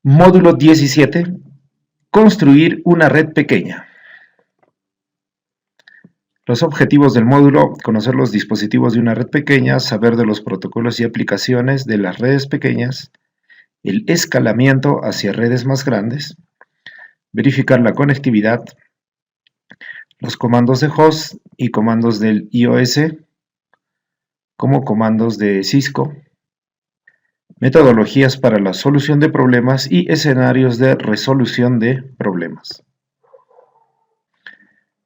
Módulo 17. Construir una red pequeña. Los objetivos del módulo: conocer los dispositivos de una red pequeña, saber de los protocolos y aplicaciones de las redes pequeñas, el escalamiento hacia redes más grandes, verificar la conectividad, los comandos de host y comandos del iOS, como comandos de Cisco, metodologías para la solución de problemas y escenarios de resolución de problemas.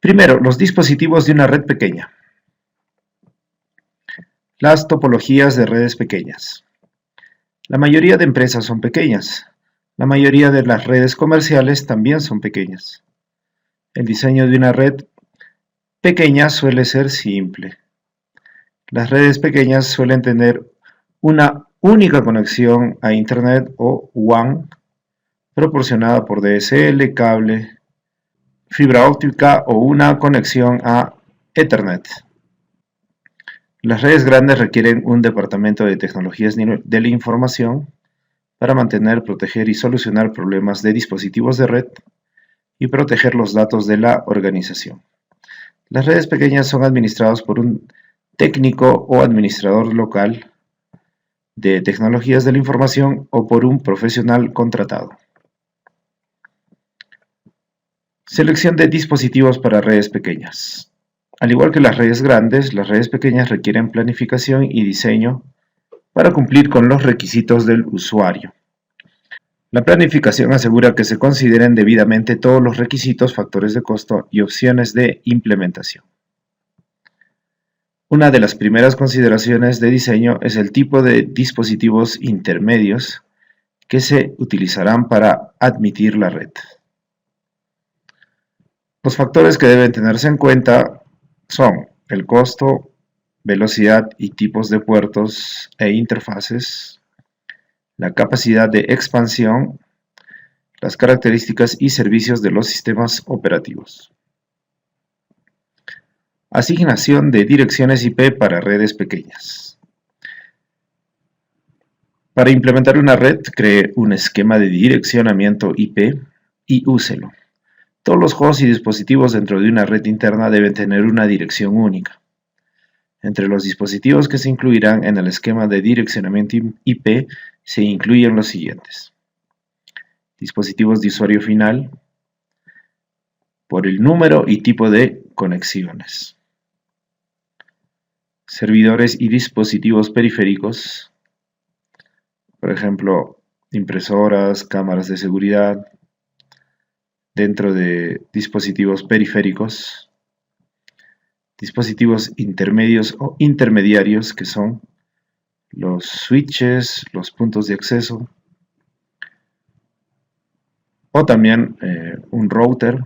Primero, los dispositivos de una red pequeña. Las topologías de redes pequeñas. La mayoría de empresas son pequeñas. La mayoría de las redes comerciales también son pequeñas. El diseño de una red pequeña suele ser simple. Las redes pequeñas suelen tener una única conexión a Internet o WAN, proporcionada por DSL, cable, fibra óptica o una conexión a Ethernet. Las redes grandes requieren un departamento de tecnologías de la información para mantener, proteger y solucionar problemas de dispositivos de red y proteger los datos de la organización. Las redes pequeñas son administradas por un técnico o administrador local de tecnologías de la información o por un profesional contratado. Selección de dispositivos para redes pequeñas. Al igual que las redes grandes, las redes pequeñas requieren planificación y diseño para cumplir con los requisitos del usuario. La planificación asegura que se consideren debidamente todos los requisitos, factores de costo y opciones de implementación. Una de las primeras consideraciones de diseño es el tipo de dispositivos intermedios que se utilizarán para admitir la red. Los factores que deben tenerse en cuenta son el costo, velocidad y tipos de puertos e interfaces, la capacidad de expansión, las características y servicios de los sistemas operativos. Asignación de direcciones IP para redes pequeñas. Para implementar una red, cree un esquema de direccionamiento IP y úselo. Todos los hosts y dispositivos dentro de una red interna deben tener una dirección única. Entre los dispositivos que se incluirán en el esquema de direccionamiento IP se incluyen los siguientes: dispositivos de usuario final, por el número y tipo de conexiones, servidores y dispositivos periféricos, por ejemplo, impresoras, cámaras de seguridad, dentro de dispositivos periféricos, dispositivos intermedios o intermediarios, que son los switches, los puntos de acceso, o también un router.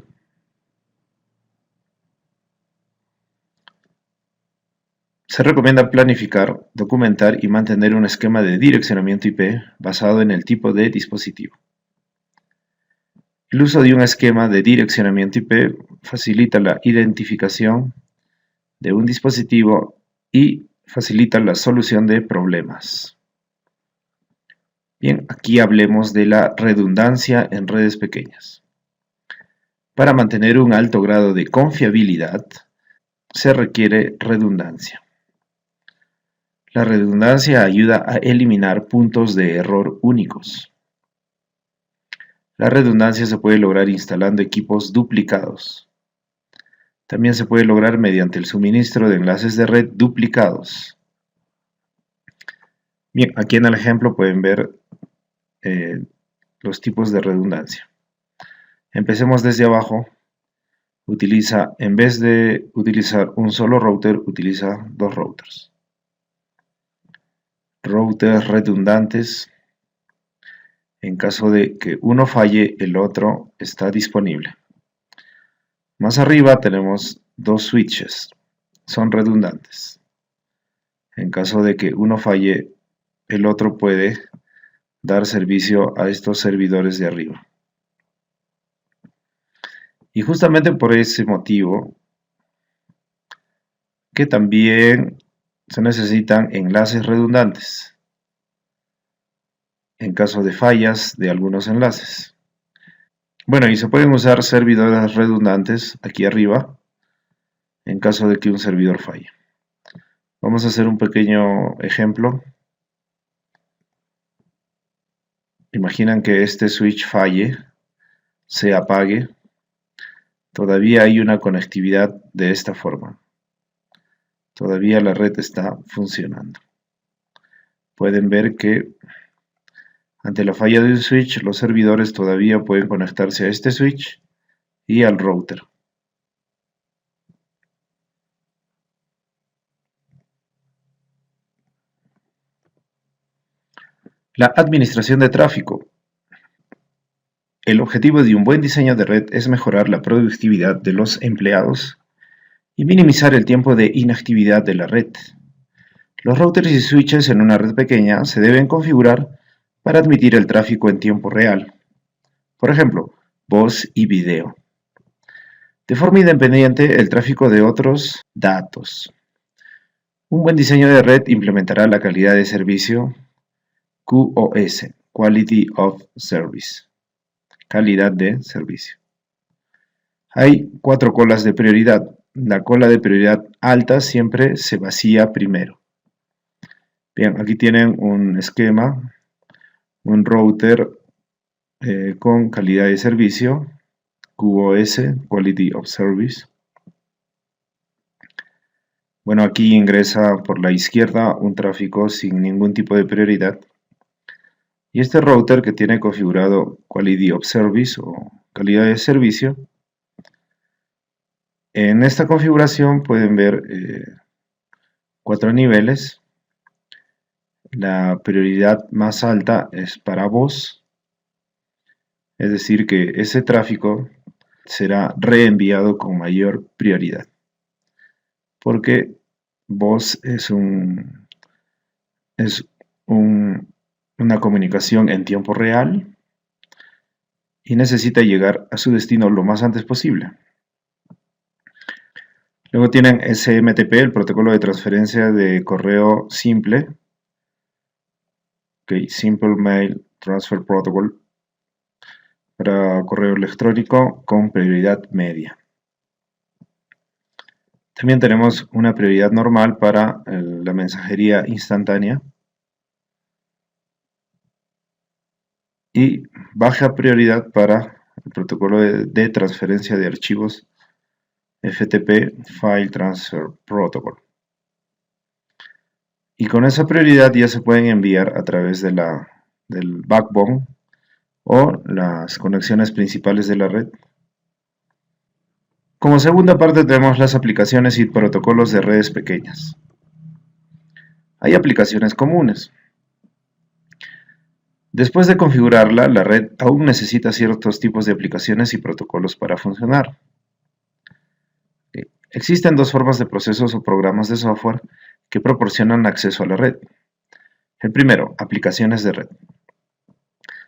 Se recomienda planificar, documentar y mantener un esquema de direccionamiento IP basado en el tipo de dispositivo. El uso de un esquema de direccionamiento IP facilita la identificación de un dispositivo y facilita la solución de problemas. Bien, aquí hablemos de la redundancia en redes pequeñas. Para mantener un alto grado de confiabilidad, se requiere redundancia. La redundancia ayuda a eliminar puntos de error únicos. La redundancia se puede lograr instalando equipos duplicados. También se puede lograr mediante el suministro de enlaces de red duplicados. Bien, aquí en el ejemplo pueden ver los tipos de redundancia. Empecemos desde abajo. En vez de utilizar un solo router, utiliza dos routers. Routers redundantes. En caso de que uno falle, el otro está disponible. Más arriba tenemos dos switches. Son redundantes. En caso de que uno falle, el otro puede dar servicio a estos servidores de arriba. Y justamente por ese motivo que también se necesitan enlaces redundantes. en caso de fallas de algunos enlaces. Bueno, y se pueden usar servidores redundantes aquí arriba en caso de que un servidor falle. Vamos a hacer un pequeño ejemplo. Imaginan que este switch falle, se apague. Todavía hay una conectividad de esta forma. Todavía la red está funcionando. Pueden ver que ante la falla de un switch, los servidores todavía pueden conectarse a este switch y al router. La administración de tráfico. El objetivo de un buen diseño de red es mejorar la productividad de los empleados y minimizar el tiempo de inactividad de la red. Los routers y switches en una red pequeña se deben configurar para admitir el tráfico en tiempo real. Por ejemplo, voz y video. De forma independiente el tráfico de otros datos. Un buen diseño de red implementará la calidad de servicio QoS, Quality of Service. Calidad de servicio. Hay 4 colas de prioridad. La cola de prioridad alta siempre se vacía primero. Bien, aquí tienen un esquema, un router con calidad de servicio, QoS, Quality of Service. Bueno, aquí ingresa por la izquierda un tráfico sin ningún tipo de prioridad. Y este router que tiene configurado Quality of Service o calidad de servicio, en esta configuración pueden ver 4 niveles. La prioridad más alta es para voz, es decir que ese tráfico será reenviado con mayor prioridad, porque voz es una comunicación en tiempo real y necesita llegar a su destino lo más antes posible. Luego tienen SMTP, el protocolo de transferencia de correo simple. Simple Mail Transfer Protocol para correo electrónico con prioridad media. También tenemos una prioridad normal para la mensajería instantánea y baja prioridad para el protocolo de transferencia de archivos FTP File Transfer Protocol. Y con esa prioridad ya se pueden enviar a través del backbone o las conexiones principales de la red. Como segunda parte tenemos las aplicaciones y protocolos de redes pequeñas. Hay aplicaciones comunes. Después de configurarla, la red aún necesita ciertos tipos de aplicaciones y protocolos para funcionar. Existen 2 formas de procesos o programas de software que proporcionan acceso a la red. El primero, aplicaciones de red.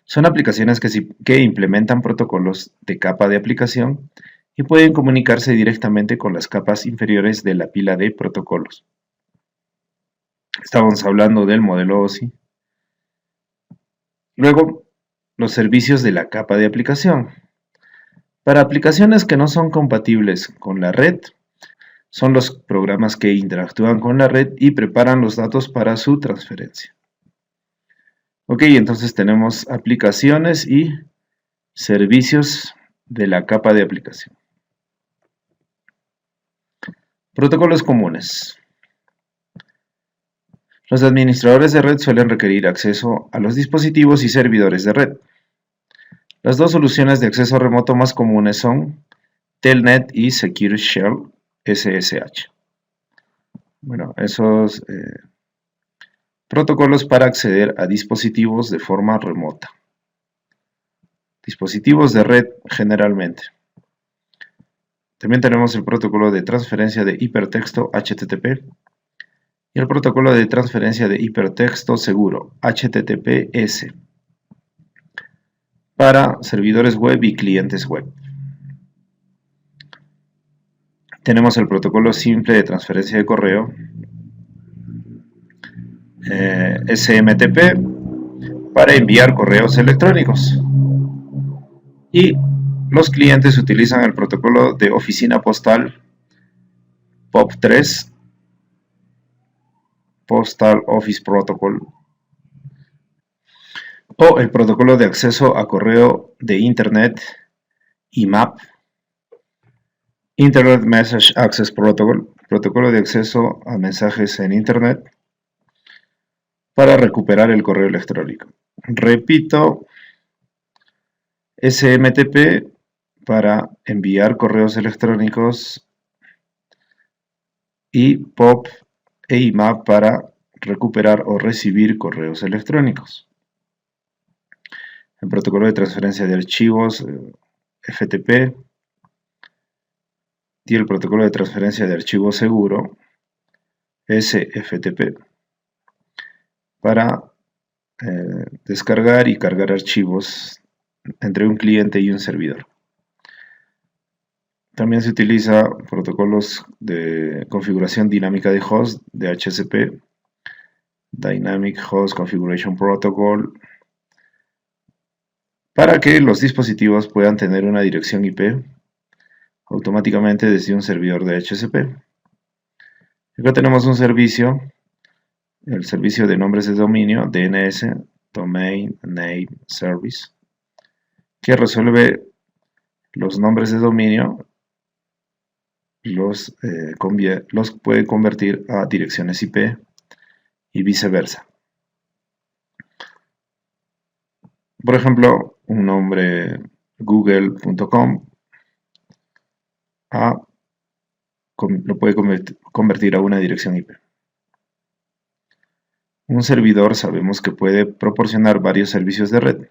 Son aplicaciones que implementan protocolos de capa de aplicación y pueden comunicarse directamente con las capas inferiores de la pila de protocolos. Estábamos hablando del modelo OSI. Luego, los servicios de la capa de aplicación. Para aplicaciones que no son compatibles con la red, son los programas que interactúan con la red y preparan los datos para su transferencia. Ok, entonces tenemos aplicaciones y servicios de la capa de aplicación. Protocolos comunes. Los administradores de red suelen requerir acceso a los dispositivos y servidores de red. Las 2 soluciones de acceso remoto más comunes son Telnet y Secure Shell SSH. Bueno, esos protocolos para acceder a dispositivos de forma remota. Dispositivos de red generalmente. También tenemos el protocolo de transferencia de hipertexto HTTP y el protocolo de transferencia de hipertexto seguro HTTPS para servidores web y clientes web. Tenemos el protocolo simple de transferencia de correo SMTP para enviar correos electrónicos. Y los clientes utilizan el protocolo de oficina postal POP3, Postal Office Protocol, o el protocolo de acceso a correo de Internet, IMAP, Internet Message Access Protocol, protocolo de acceso a mensajes en Internet para recuperar el correo electrónico. Repito, SMTP para enviar correos electrónicos y POP e IMAP para recuperar o recibir correos electrónicos. El protocolo de transferencia de archivos, FTP, y el protocolo de transferencia de archivo seguro, SFTP, para descargar y cargar archivos entre un cliente y un servidor. También se utiliza protocolos de configuración dinámica de host, DHCP, Dynamic Host Configuration Protocol, para que los dispositivos puedan tener una dirección IP automáticamente desde un servidor de DHCP. Acá tenemos un servicio, el servicio de nombres de dominio, DNS, Domain Name Service, que resuelve los nombres de dominio, los puede convertir a direcciones IP y viceversa. Por ejemplo, un nombre google.com lo puede convertir a una dirección IP. Un servidor sabemos que puede proporcionar varios servicios de red.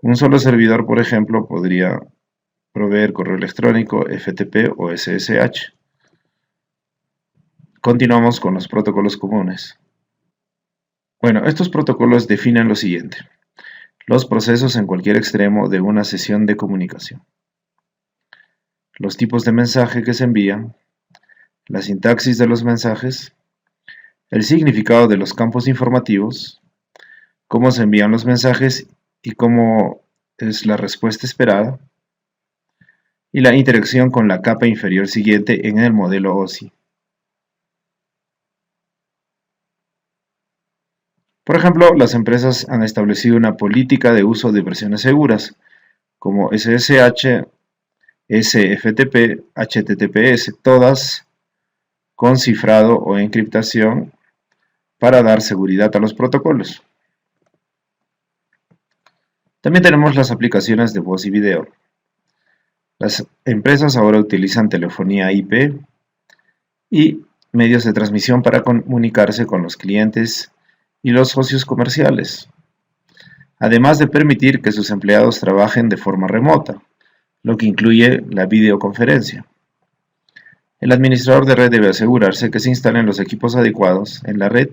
Un solo servidor, por ejemplo, podría proveer correo electrónico, FTP o SSH. Continuamos con los protocolos comunes. Bueno, estos protocolos definen lo siguiente: los procesos en cualquier extremo de una sesión de comunicación, los tipos de mensaje que se envían, la sintaxis de los mensajes, el significado de los campos informativos, cómo se envían los mensajes y cómo es la respuesta esperada, y la interacción con la capa inferior siguiente en el modelo OSI. Por ejemplo, las empresas han establecido una política de uso de versiones seguras, como SSH, SFTP, HTTPS, todas con cifrado o encriptación para dar seguridad a los protocolos. También tenemos las aplicaciones de voz y video. Las empresas ahora utilizan telefonía IP y medios de transmisión para comunicarse con los clientes y los socios comerciales, además de permitir que sus empleados trabajen de forma remota, lo que incluye la videoconferencia. El administrador de red debe asegurarse que se instalen los equipos adecuados en la red,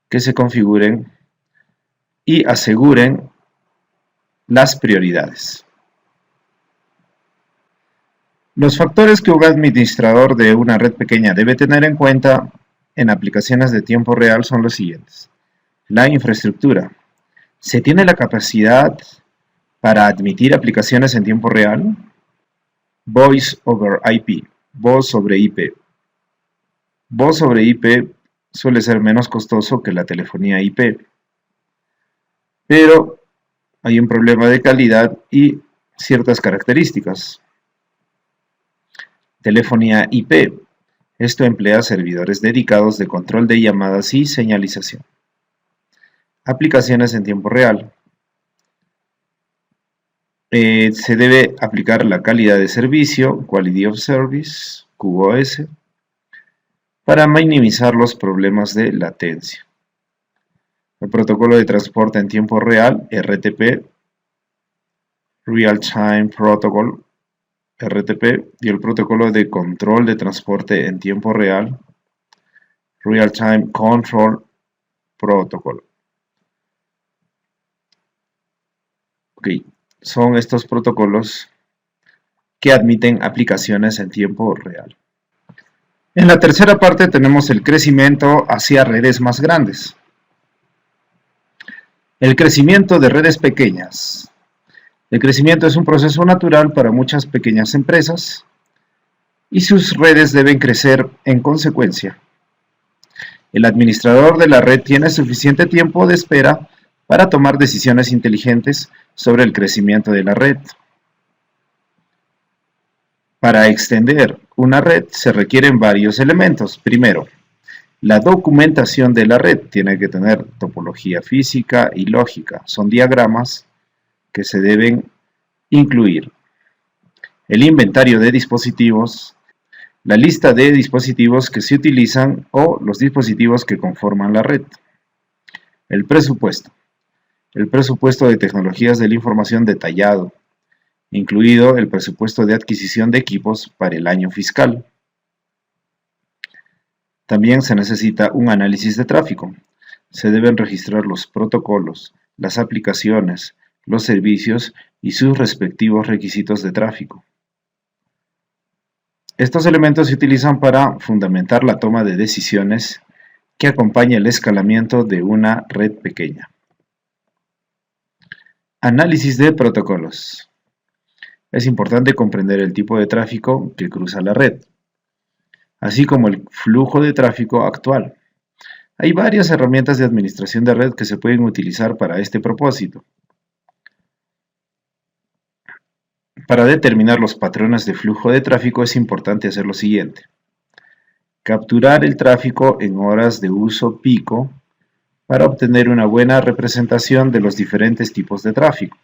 que se configuren y aseguren las prioridades. Los factores que un administrador de una red pequeña debe tener en cuenta en aplicaciones de tiempo real son los siguientes. La infraestructura. ¿Se tiene la capacidad para admitir aplicaciones en tiempo real? Voice over IP, voz sobre IP. Voz sobre IP suele ser menos costoso que la telefonía IP, pero hay un problema de calidad y ciertas características. Telefonía IP. Esto emplea servidores dedicados de control de llamadas y señalización. Aplicaciones en tiempo real. Se debe aplicar la calidad de servicio, Quality of Service, QoS, para minimizar los problemas de latencia. El protocolo de transporte en tiempo real, RTP, Real Time Protocol, RTP, y el protocolo de control de transporte en tiempo real, Real Time Control Protocol. Ok, son estos protocolos que admiten aplicaciones en tiempo real. En la tercera parte tenemos el crecimiento hacia redes más grandes. El crecimiento de redes pequeñas. El crecimiento es un proceso natural para muchas pequeñas empresas y sus redes deben crecer en consecuencia. El administrador de la red tiene suficiente tiempo de espera para tomar decisiones inteligentes sobre el crecimiento de la red. Para extender una red se requieren varios elementos. Primero, la documentación de la red tiene que tener topología física y lógica. Son diagramas que se deben incluir. El inventario de dispositivos, la lista de dispositivos que se utilizan o los dispositivos que conforman la red. El presupuesto de tecnologías de la información detallado, incluido el presupuesto de adquisición de equipos para el año fiscal. También se necesita un análisis de tráfico. Se deben registrar los protocolos, las aplicaciones, los servicios y sus respectivos requisitos de tráfico. Estos elementos se utilizan para fundamentar la toma de decisiones que acompaña el escalamiento de una red pequeña. Análisis de protocolos. Es importante comprender el tipo de tráfico que cruza la red, así como el flujo de tráfico actual. Hay varias herramientas de administración de red que se pueden utilizar para este propósito. Para determinar los patrones de flujo de tráfico es importante hacer lo siguiente. Capturar el tráfico en horas de uso pico para obtener una buena representación de los diferentes tipos de tráfico.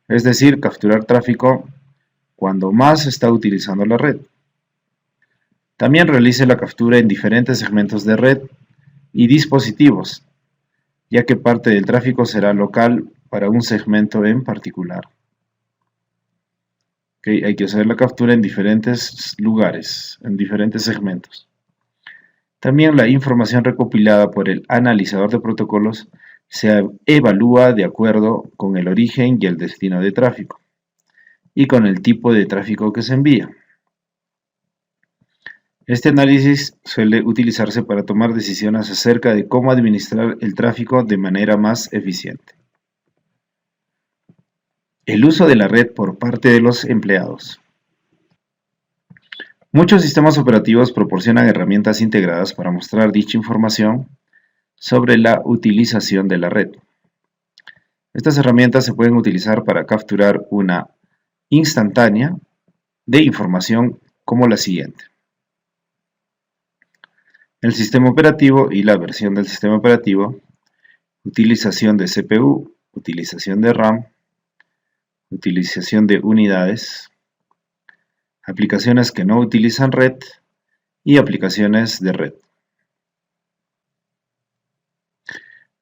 Es decir, capturar tráfico cuando más se está utilizando la red. También realice la captura en diferentes segmentos de red y dispositivos, ya que parte del tráfico será local para un segmento en particular. Hay que hacer la captura en diferentes lugares, en diferentes segmentos. También la información recopilada por el analizador de protocolos se evalúa de acuerdo con el origen y el destino de tráfico y con el tipo de tráfico que se envía. Este análisis suele utilizarse para tomar decisiones acerca de cómo administrar el tráfico de manera más eficiente. El uso de la red por parte de los empleados. Muchos sistemas operativos proporcionan herramientas integradas para mostrar dicha información sobre la utilización de la red. Estas herramientas se pueden utilizar para capturar una instantánea de información como la siguiente. El sistema operativo y la versión del sistema operativo, utilización de CPU, utilización de RAM, utilización de unidades, aplicaciones que no utilizan red y aplicaciones de red.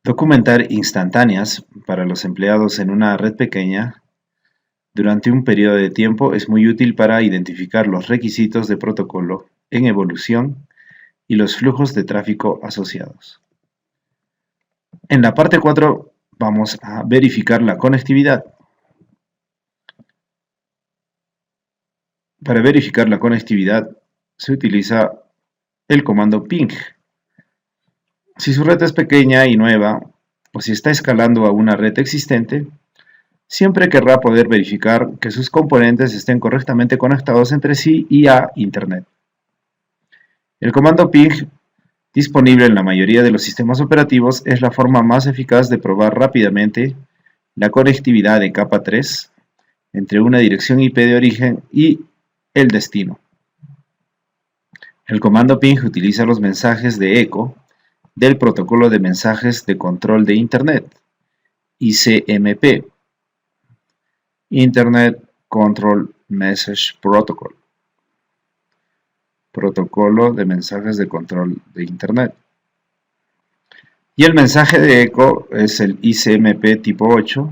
Documentar instantáneas para los empleados en una red pequeña durante un periodo de tiempo es muy útil para identificar los requisitos de protocolo en evolución y los flujos de tráfico asociados. En la parte 4 vamos a verificar la conectividad. Para verificar la conectividad se utiliza el comando ping. Si su red es pequeña y nueva, o si está escalando a una red existente, siempre querrá poder verificar que sus componentes estén correctamente conectados entre sí y a Internet. El comando ping, disponible en la mayoría de los sistemas operativos, es la forma más eficaz de probar rápidamente la conectividad de capa 3 entre una dirección IP de origen y el destino. El comando ping utiliza los mensajes de eco del protocolo de mensajes de control de Internet, ICMP, Internet Control Message Protocol, protocolo de mensajes de control de Internet. Y el mensaje de eco es el ICMP tipo 8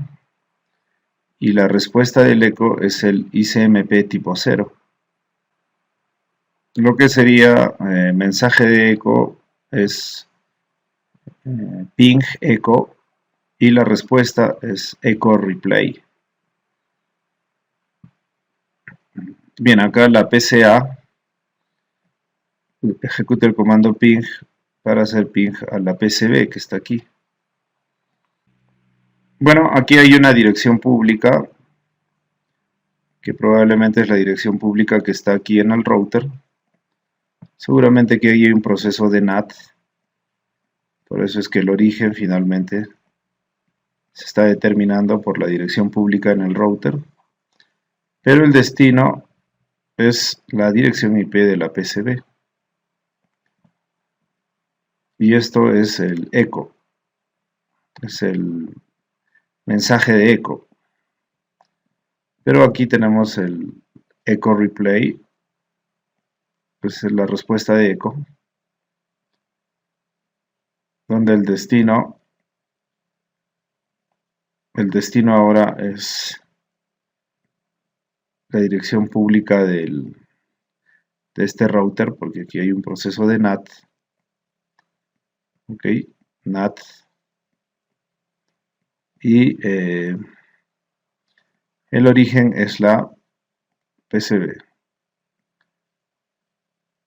y la respuesta del eco es el ICMP tipo 0. Lo que sería mensaje de eco es ping echo y la respuesta es echo replay. Bien, acá la PCA ejecuta el comando ping para hacer ping a la PCB que está aquí. Bueno, aquí hay una dirección pública, que probablemente es la dirección pública que está aquí en el router. Seguramente aquí hay un proceso de NAT, por eso es que el origen finalmente se está determinando por la dirección pública en el router, pero el destino es la dirección IP de la PCB. Y esto es el eco, es el mensaje de eco. Pero aquí tenemos el echo replay, pues es la respuesta de eco, donde el destino ahora es la dirección pública de este router, porque aquí hay un proceso de NAT, ok, NAT, y el origen es la PCB.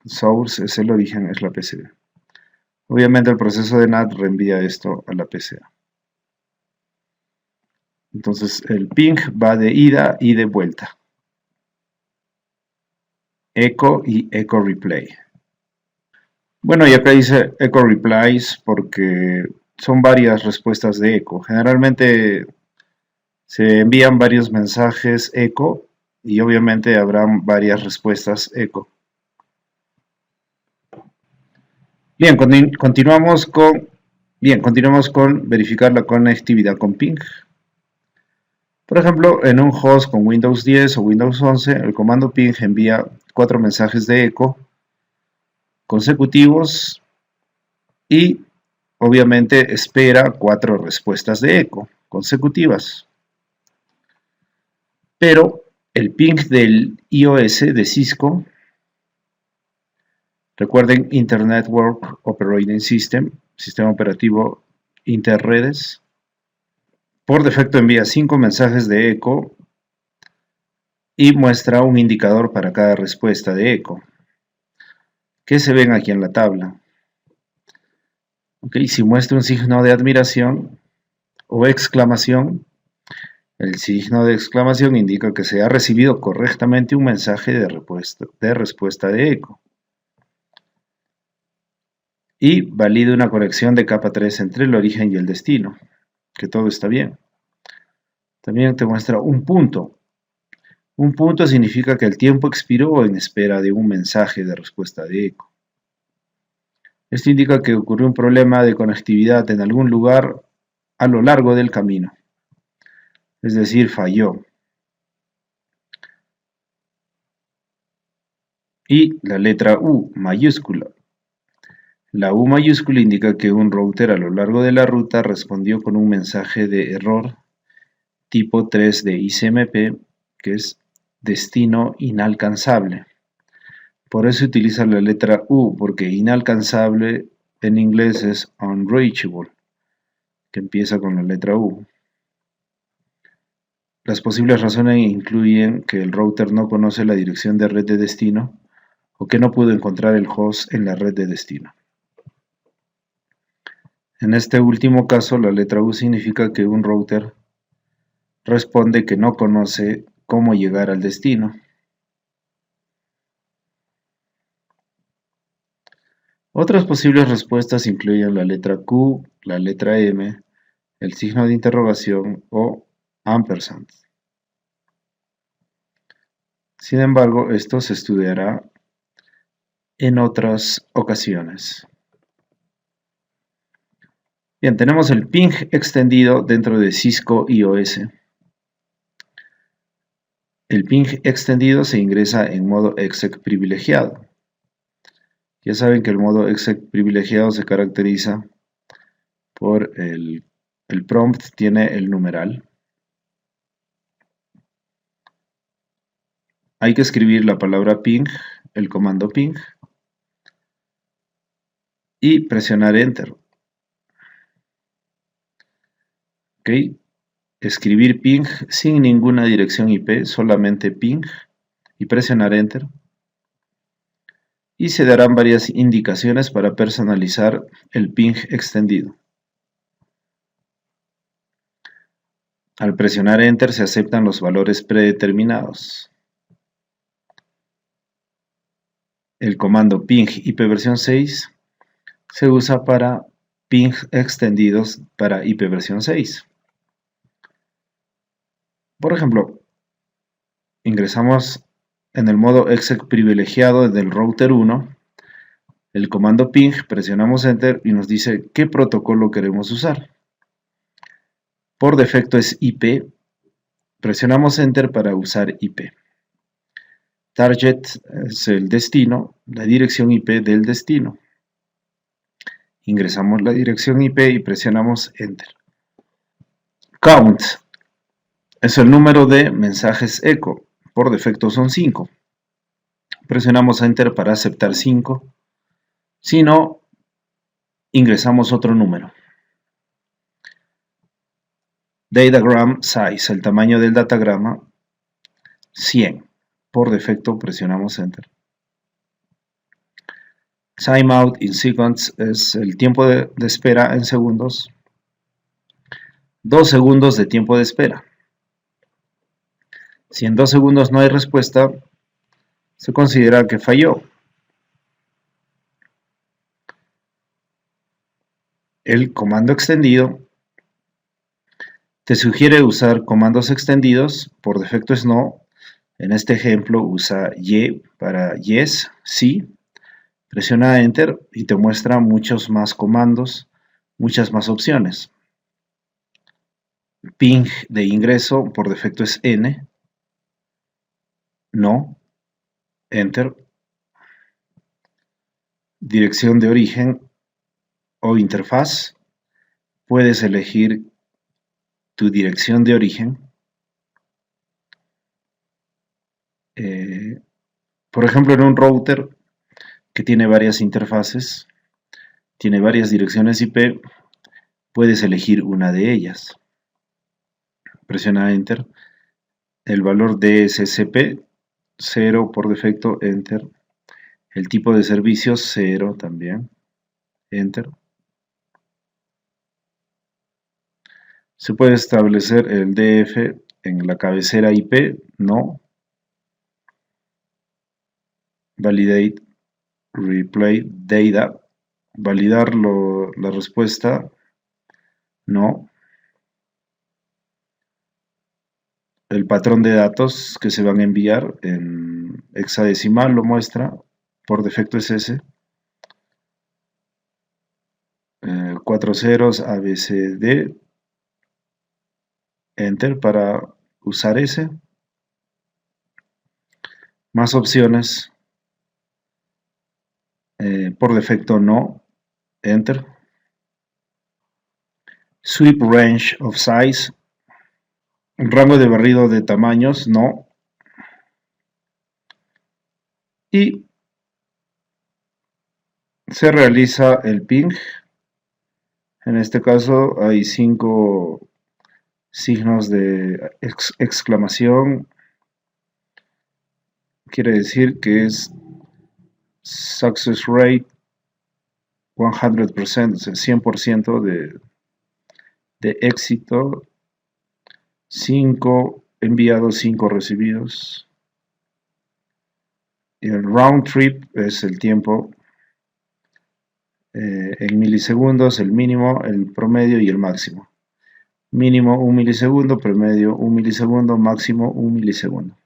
Source es el origen, es la PCB. Obviamente el proceso de NAT reenvía esto a la PCA. Entonces el ping va de ida y de vuelta. Echo y echo replay. Bueno, y acá dice echo replies porque son varias respuestas de echo. Generalmente se envían varios mensajes echo y obviamente habrán varias respuestas echo. Bien, continuamos con verificar la conectividad con ping. Por ejemplo, en un host con Windows 10 o Windows 11, el comando ping envía 4 mensajes de echo consecutivos y obviamente espera 4 respuestas de echo consecutivas. Pero el ping del iOS de Cisco, recuerden Internet Network Operating System, sistema operativo interredes, por defecto envía 5 mensajes de echo y muestra un indicador para cada respuesta de echo, que se ven aquí en la tabla. Okay, si muestra un signo de admiración o exclamación, el signo de exclamación indica que se ha recibido correctamente un mensaje de respuesta de eco. Y valida una conexión de capa 3 entre el origen y el destino, que todo está bien. También te muestra un punto. Un punto significa que el tiempo expiró en espera de un mensaje de respuesta de eco. Esto indica que ocurrió un problema de conectividad en algún lugar a lo largo del camino. Es decir, falló. Y la letra U mayúscula. La U mayúscula indica que un router a lo largo de la ruta respondió con un mensaje de error tipo 3 de ICMP, que es destino inalcanzable. Por eso utiliza la letra U, porque inalcanzable en inglés es unreachable, que empieza con la letra U. Las posibles razones incluyen que el router no conoce la dirección de red de destino o que no pudo encontrar el host en la red de destino. En este último caso, la letra U significa que un router responde que no conoce cómo llegar al destino. Otras posibles respuestas incluyen la letra Q, la letra M, el signo de interrogación o ampersand. Sin embargo, esto se estudiará en otras ocasiones. Bien, tenemos el ping extendido dentro de Cisco iOS. El ping extendido se ingresa en modo exec privilegiado. Ya saben que el modo exec privilegiado se caracteriza por el prompt tiene el numeral. Hay que escribir la palabra ping, el comando ping, y presionar enter. ¿Ok? Escribir ping sin ninguna dirección IP, solamente ping, y presionar enter. Y se darán varias indicaciones para personalizar el ping extendido. Al presionar Enter se aceptan los valores predeterminados. El comando ping IPv6 se usa para ping extendidos para IPv6. Por ejemplo, ingresamos en el modo exec privilegiado del router 1, el comando ping, presionamos Enter y nos dice qué protocolo queremos usar. Por defecto es IP, presionamos Enter para usar IP. Target es el destino, la dirección IP del destino. Ingresamos la dirección IP y presionamos Enter. Count es el número de mensajes eco, por defecto son 5. Presionamos Enter para aceptar 5. Si no, ingresamos otro número. Datagram size, el tamaño del datagrama, 100. Por defecto presionamos Enter. Timeout in seconds es el tiempo de espera en segundos. 2 segundos de tiempo de espera. Si en 2 segundos no hay respuesta, se considera que falló. El comando extendido te sugiere usar comandos extendidos, por defecto es no. En este ejemplo usa Y para yes, sí. Presiona Enter y te muestra muchos más comandos, muchas más opciones. Ping de ingreso, por defecto es N. No. Enter. Dirección de origen o interfaz. Puedes elegir tu dirección de origen. Por ejemplo, en un router que tiene varias interfaces, tiene varias direcciones IP, puedes elegir una de ellas. Presiona Enter. El valor DSCP, 0 por defecto, Enter. El tipo de servicios, 0 también, Enter. Se puede establecer el DF en la cabecera IP, no. Validate replay data, validar la respuesta, no. El patrón de datos que se van a enviar en hexadecimal lo muestra, por defecto es ese. 4 ceros ABCD, Enter para usar ese. Más opciones. Por defecto no, Enter. Sweep range of size, rango de barrido de tamaños, no. Y se realiza el ping. En este caso hay 5 signos de exclamación. Quiere decir que es success rate 100%, o sea, 100% de éxito. 5 enviados, 5 recibidos. Y el round trip es el tiempo en milisegundos, el mínimo, el promedio y el máximo. Mínimo 1 milisegundo, promedio 1 milisegundo, máximo 1 milisegundo.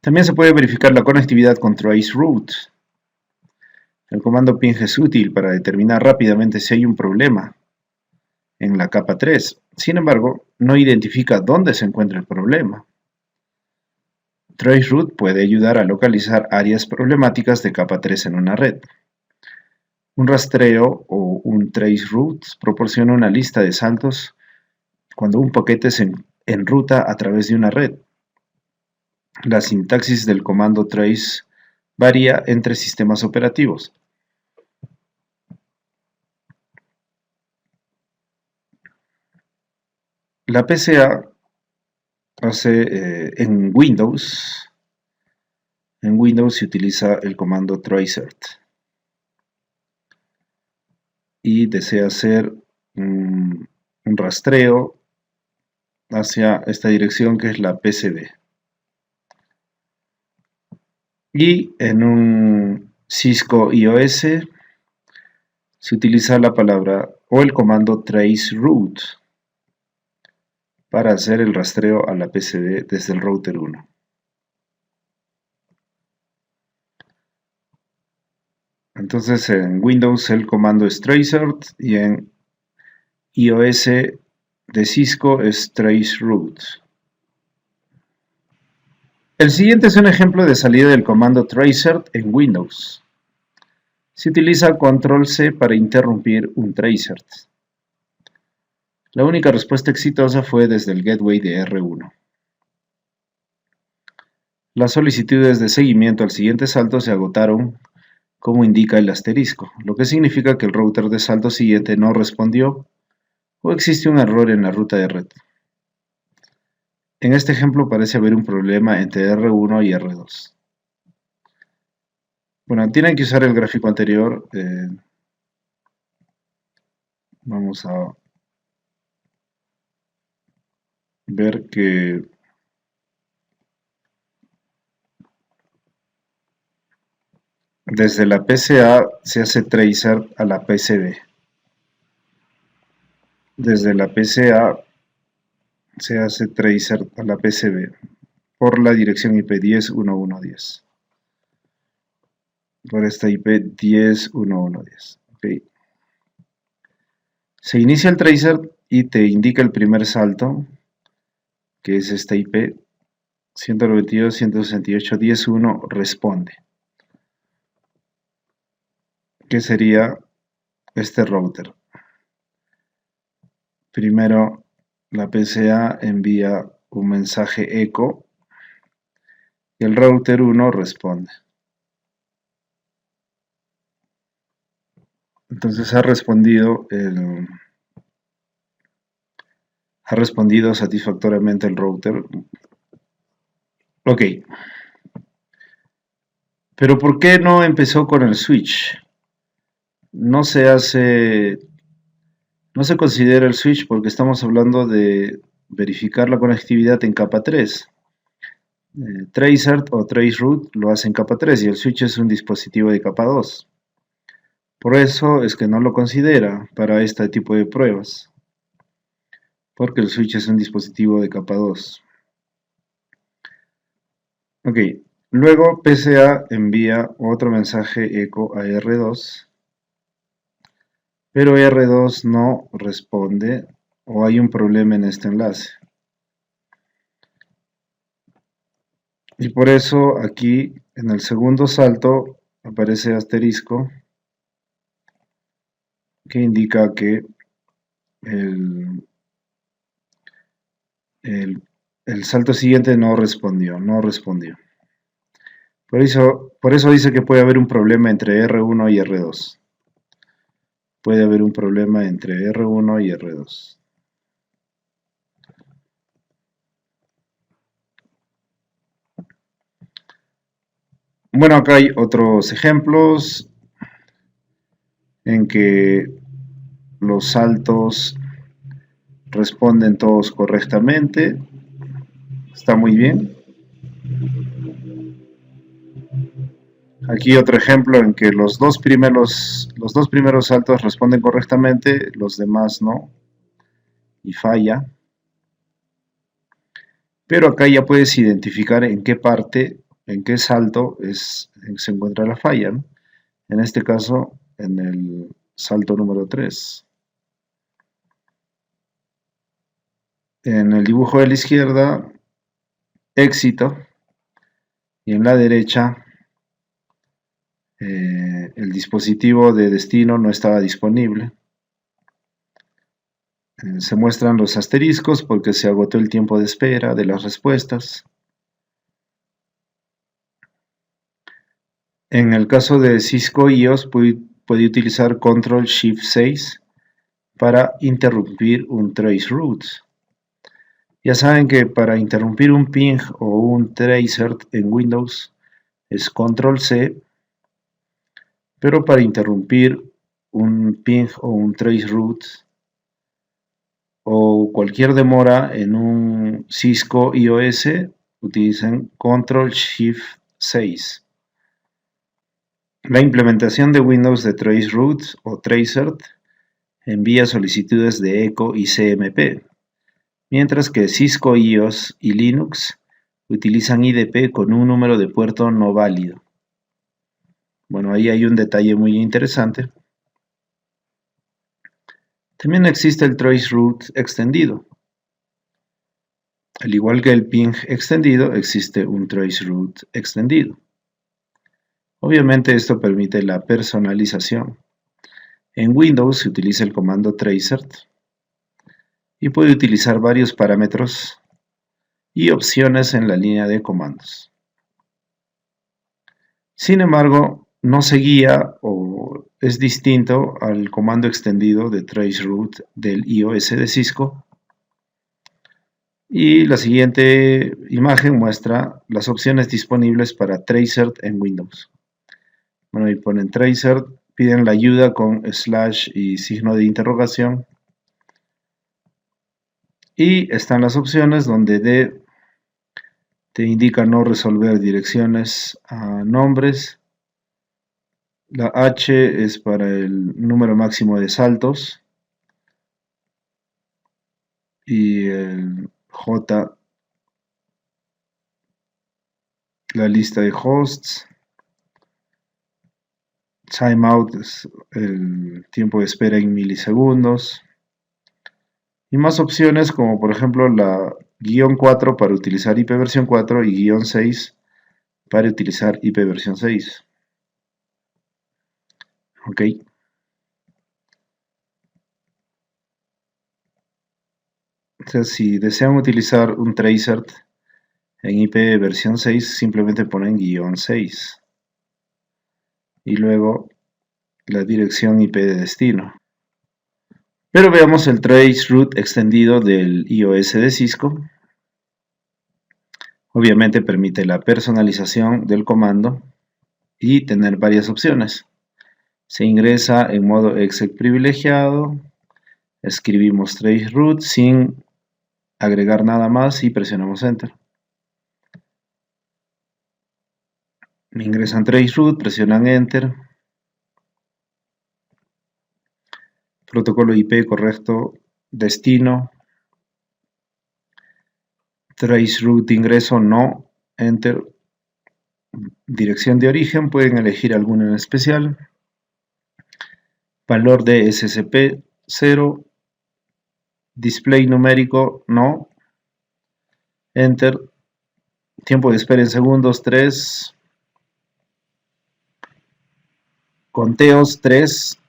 También se puede verificar la conectividad con traceroute. El comando ping es útil para determinar rápidamente si hay un problema en la capa 3. Sin embargo, no identifica dónde se encuentra el problema. Traceroute puede ayudar a localizar áreas problemáticas de capa 3 en una red. Un rastreo o un traceroute proporciona una lista de saltos cuando un paquete se enruta a través de una red. La sintaxis del comando trace varía entre sistemas operativos. La PCA hace en Windows se utiliza el comando tracert. y desea hacer un rastreo hacia esta dirección que es la PCB. Y en un Cisco IOS se utiliza la palabra o el comando traceroute para hacer el rastreo a la PCB desde el router 1. Entonces en Windows el comando es tracert y en iOS de Cisco es traceroute. El siguiente es un ejemplo de salida del comando tracert en Windows. Se utiliza Control-C para interrumpir un tracert. La única respuesta exitosa fue desde el gateway de R1. Las solicitudes de seguimiento al siguiente salto se agotaron, como indica el asterisco, lo que significa que el router de salto siguiente no respondió o existe un error en la ruta de red. En este ejemplo parece haber un problema entre R1 y R2. Bueno, tienen que usar el gráfico anterior. Vamos a ver que desde la PCA se hace tracer a la PCB. Desde la PCA se hace tracer a la PCB por la dirección IP 10.1.1.10. Por esta IP 10.1.1.10. Okay. Se inicia el tracer y te indica el primer salto, que es esta IP 192.168.10.1 responde, que sería este router. Primero la PCA envía un mensaje eco y el router 1 responde. Entonces ha respondido satisfactoriamente el router. Ok. Pero ¿por qué no empezó con el switch? No se considera el switch porque estamos hablando de verificar la conectividad en capa 3. Tracert o traceroute lo hace en capa 3 y el switch es un dispositivo de capa 2. Por eso es que no lo considera para este tipo de pruebas, porque el switch es un dispositivo de capa 2. Ok, luego PCA envía otro mensaje eco a R2, pero R2 no responde o hay un problema en este enlace. Y por eso aquí en el segundo salto aparece asterisco que indica que el salto siguiente no respondió. Por eso dice que puede haber un problema entre R1 y R2. Puede haber un problema entre R1 y R2. Bueno, acá hay otros ejemplos en que los saltos responden todos correctamente. Está muy bien. Aquí otro ejemplo en que los dos primeros saltos responden correctamente, los demás no, y falla. Pero acá ya puedes identificar en qué parte, en qué salto se encuentra la falla, ¿no? En este caso, en el salto número 3. En el dibujo de la izquierda, éxito, y en la derecha, el dispositivo de destino no estaba disponible. Se muestran los asteriscos porque se agotó el tiempo de espera de las respuestas. En el caso de Cisco IOS puede utilizar Ctrl+Shift+6 para interrumpir un traceroute. Ya saben que para interrumpir un ping o un tracert en Windows es Ctrl+C, pero para interrumpir un ping o un traceroute o cualquier demora en un Cisco iOS, utilicen Ctrl+Shift+6. La implementación de Windows de Traceroute o Tracert envía solicitudes de eco y CMP, mientras que Cisco iOS y Linux utilizan IDP con un número de puerto no válido. Bueno, ahí hay un detalle muy interesante. También existe el traceroute extendido. Al igual que el ping extendido, existe un traceroute extendido. Obviamente esto permite la personalización. En Windows se utiliza el comando tracert y puede utilizar varios parámetros y opciones en la línea de comandos. Sin embargo, no se guía o es distinto al comando extendido de traceroute del iOS de Cisco. Y la siguiente imagen muestra las opciones disponibles para tracert en Windows. Bueno, ahí ponen tracert, piden la ayuda con / y signo de interrogación. Y están las opciones donde D te indica no resolver direcciones a nombres. La H es para el número máximo de saltos. Y el J, la lista de hosts. Timeout es el tiempo de espera en milisegundos. Y más opciones como por ejemplo la --4 para utilizar IP versión 4 y --6 para utilizar IP versión 6. Ok. Entonces, si desean utilizar un tracert en IP versión 6, simplemente ponen --6. Y luego la dirección IP de destino. Pero veamos el traceroute extendido del iOS de Cisco. Obviamente permite la personalización del comando y tener varias opciones. Se ingresa en modo Excel privilegiado, escribimos traceroute sin agregar nada más y presionamos Enter. Ingresan traceroute, presionan Enter. Protocolo IP correcto, destino. Traceroute ingreso no, Enter. Dirección de origen, pueden elegir alguno en especial. Valor de SSP 0. Display numérico no. Enter. Tiempo de espera en segundos 3. Conteos 3.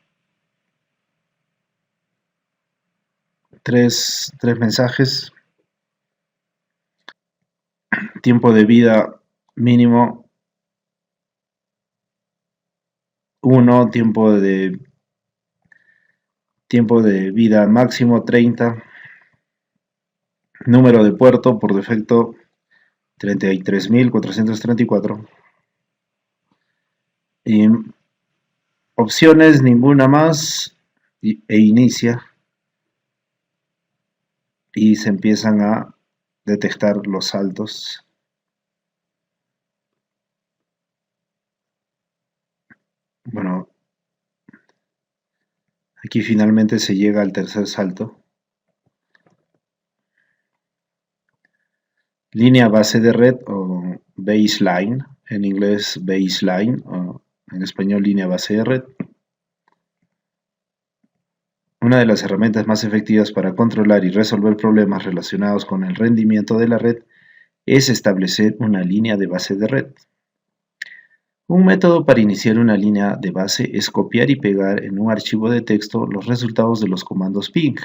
3 mensajes. Tiempo de vida mínimo 1. Tiempo de vida máximo 30. Número de puerto por defecto 33.434. Y opciones ninguna más e inicia. Y se empiezan a detectar los saltos. Bueno, aquí finalmente se llega al tercer salto. Línea base de red o baseline, en inglés baseline o en español línea base de red. Una de las herramientas más efectivas para controlar y resolver problemas relacionados con el rendimiento de la red es establecer una línea de base de red. Un método para iniciar una línea de base es copiar y pegar en un archivo de texto los resultados de los comandos ping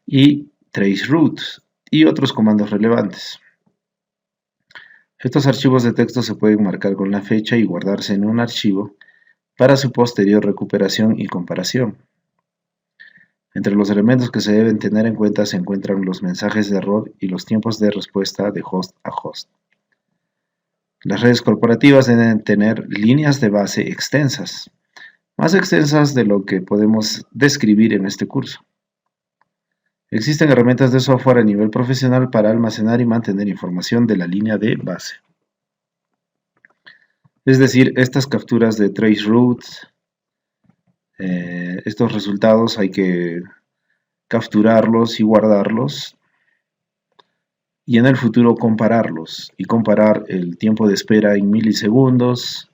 y traceroute y otros comandos relevantes. Estos archivos de texto se pueden marcar con la fecha y guardarse en un archivo para su posterior recuperación y comparación. Entre los elementos que se deben tener en cuenta se encuentran los mensajes de error y los tiempos de respuesta de host a host. Las redes corporativas deben tener líneas de base extensas, más extensas de lo que podemos describir en este curso. Existen herramientas de software a nivel profesional para almacenar y mantener información de la línea de base. Es decir, estas capturas de traceroutes, estos resultados hay que capturarlos y guardarlos y en el futuro compararlos y comparar el tiempo de espera en milisegundos,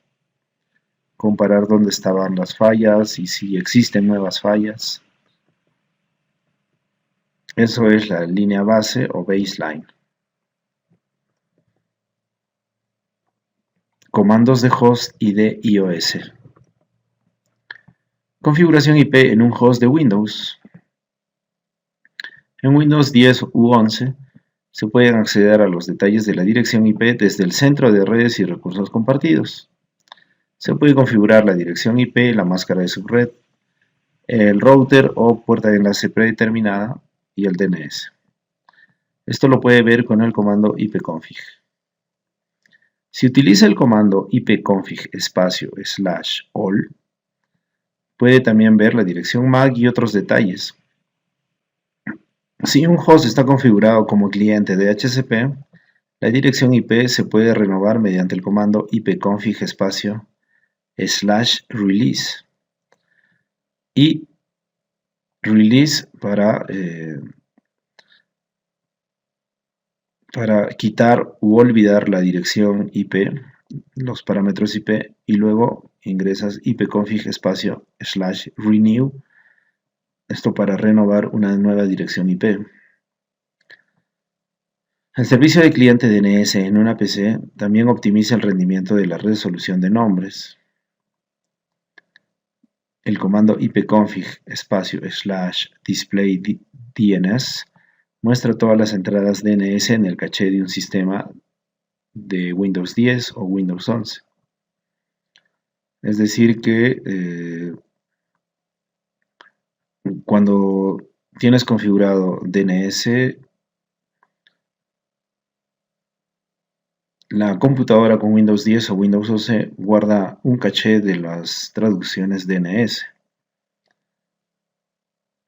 comparar dónde estaban las fallas y si existen nuevas fallas. Eso es la línea base o baseline. Comandos de host y de iOS. Configuración IP en un host de Windows. En Windows 10 u 11 se pueden acceder a los detalles de la dirección IP desde el centro de redes y recursos compartidos. Se puede configurar la dirección IP, la máscara de subred, el router o puerta de enlace predeterminada y el DNS. Esto lo puede ver con el comando ipconfig. Si utiliza el comando ipconfig /all, puede también ver la dirección MAC y otros detalles. Si un host está configurado como cliente de DHCP, la dirección IP se puede renovar mediante el comando ipconfig /release y release para quitar u olvidar la dirección IP, los parámetros IP, y luego ingresas ipconfig /renew, esto para renovar una nueva dirección IP. El servicio de cliente DNS en una PC también optimiza el rendimiento de la resolución de nombres. El comando ipconfig /displaydns muestra todas las entradas DNS en el caché de un sistema de Windows 10 o Windows 11. Es decir que cuando tienes configurado DNS, la computadora con Windows 10 o Windows 11 guarda un caché de las traducciones DNS.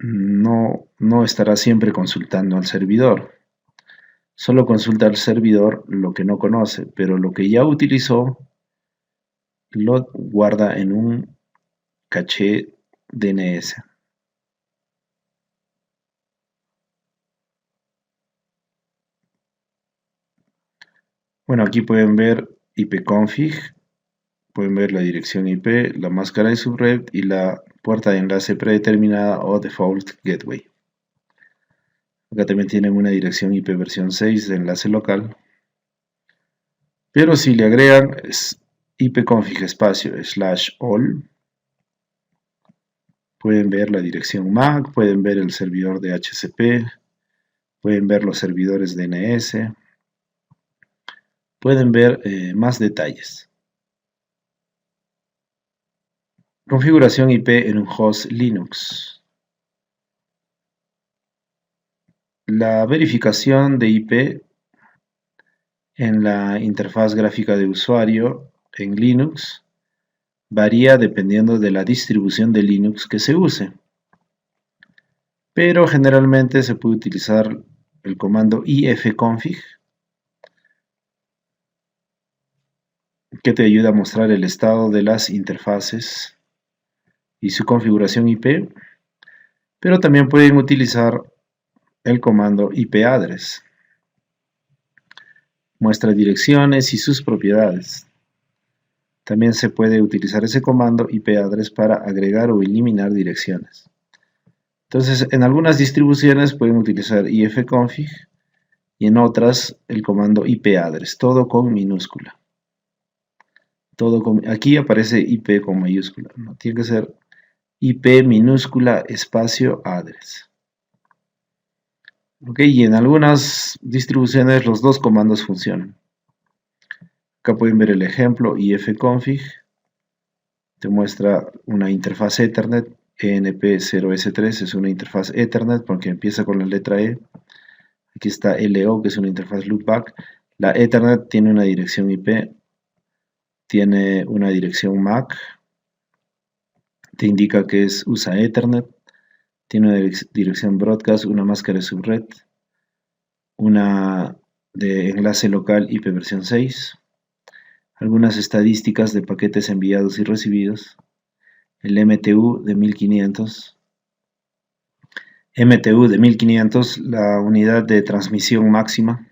No estará siempre consultando al servidor. Solo consulta al servidor lo que no conoce, pero lo que ya utilizó lo guarda en un caché DNS. Bueno, aquí pueden ver ipconfig, pueden ver la dirección IP, la máscara de subred y la puerta de enlace predeterminada o default gateway. Acá también tienen una dirección IP versión 6 de enlace local. Pero si le agregan ipconfig /all, pueden ver la dirección MAC, pueden ver el servidor de DHCP, pueden ver los servidores DNS, pueden ver más detalles. Configuración IP en un host Linux. La verificación de IP en la interfaz gráfica de usuario en Linux varía dependiendo de la distribución de Linux que se use, pero generalmente se puede utilizar el comando ifconfig, que te ayuda a mostrar el estado de las interfaces y su configuración IP, pero también pueden utilizar el comando ipaddress. Muestra direcciones y sus propiedades. También se puede utilizar ese comando ipaddress para agregar o eliminar direcciones. Entonces, en algunas distribuciones pueden utilizar ifconfig y en otras el comando ipaddress, todo con minúscula. Aquí aparece IP con mayúscula, no tiene que ser IP minúscula espacio address. Ok, y en algunas distribuciones los dos comandos funcionan. Acá pueden ver el ejemplo ifconfig, te muestra una interfaz Ethernet, ENP0S3 es una interfaz Ethernet porque empieza con la letra E. Aquí está LO, que es una interfaz loopback. La Ethernet tiene una dirección IP, tiene una dirección MAC te indica que usa Ethernet, tiene una dirección broadcast, una máscara de subred, una de enlace local IP versión 6, algunas estadísticas de paquetes enviados y recibidos, el MTU de 1500, la unidad de transmisión máxima.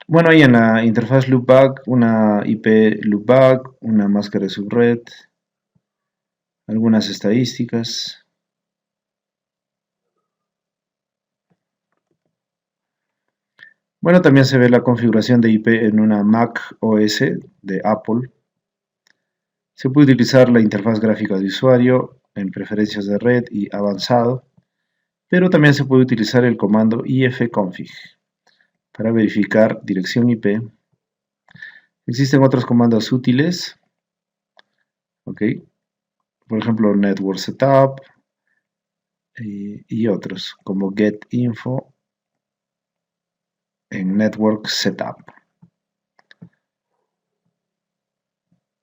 Bueno, y en la interfaz loopback, una IP loopback, una máscara de subred, algunas estadísticas. Bueno, también se ve la configuración de IP en una Mac OS de Apple. Se puede utilizar la interfaz gráfica de usuario en preferencias de red y avanzado, pero también se puede utilizar el comando ifconfig para verificar dirección IP. Existen otros comandos útiles, ¿ok? Por ejemplo, network setup y otros como getinfo en network setup.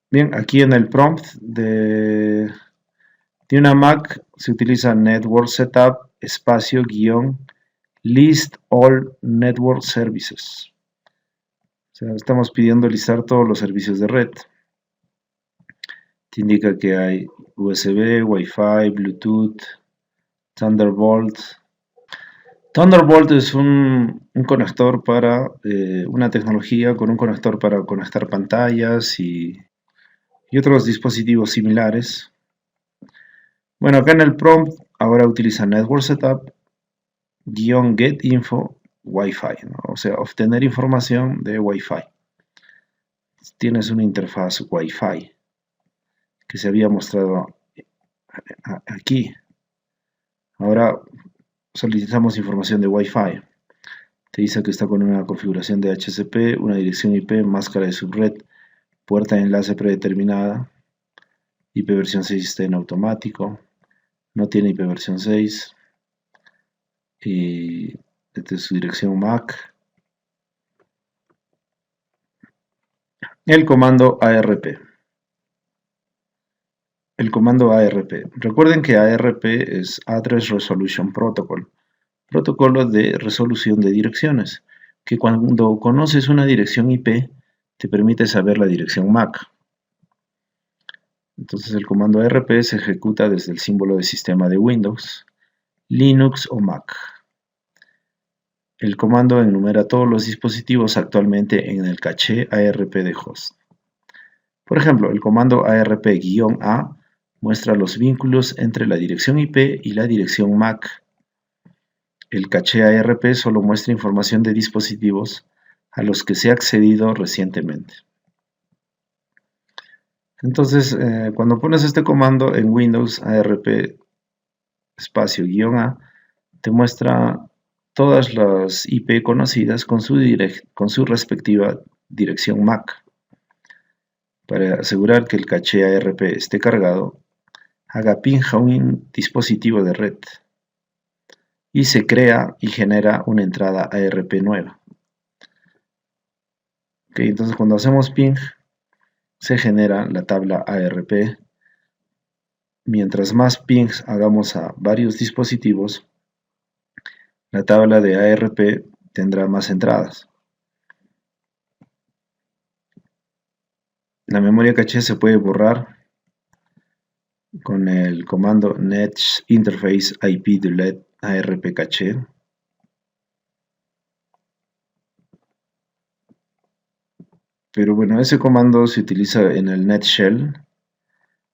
Bien, aquí en el prompt de una Mac se utiliza network setup espacio guión list all network services. O sea, estamos pidiendo listar todos los servicios de red. Te indica que hay USB, Wi-Fi, Bluetooth, Thunderbolt. Thunderbolt es un conector para una tecnología con un conector para conectar pantallas y otros dispositivos similares. Bueno, acá en el prompt ahora utiliza Network Setup -getinfo Wi-Fi, ¿no? O sea, obtener información de Wi-Fi. Tienes una interfaz Wi-Fi que se había mostrado aquí. Ahora solicitamos información de Wi-Fi. Te dice que está con una configuración de HCP, una dirección IP, máscara de subred, puerta de enlace predeterminada, IP versión 6 está en automático, no tiene IP versión 6, y esta es su dirección MAC. El comando ARP. El comando ARP. Recuerden que ARP es Address Resolution Protocol, protocolo de resolución de direcciones, que cuando conoces una dirección IP te permite saber la dirección MAC. Entonces el comando ARP se ejecuta desde el símbolo de sistema de Windows, Linux o Mac. El comando enumera todos los dispositivos actualmente en el caché ARP de host. Por ejemplo, el comando ARP-A muestra los vínculos entre la dirección IP y la dirección MAC. El caché ARP solo muestra información de dispositivos a los que se ha accedido recientemente. Entonces, cuando pones este comando en Windows, ARP espacio -A, te muestra todas las IP conocidas con su respectiva dirección MAC. Para asegurar que el caché ARP esté cargado, haga ping a un dispositivo de red y se crea y genera una entrada ARP nueva. Okay, entonces cuando hacemos ping, se genera la tabla ARP. Mientras más pings hagamos a varios dispositivos, la tabla de ARP tendrá más entradas. La memoria caché se puede borrar con el comando netinterface IP delete ARP caché. Pero bueno, ese comando se utiliza en el net shell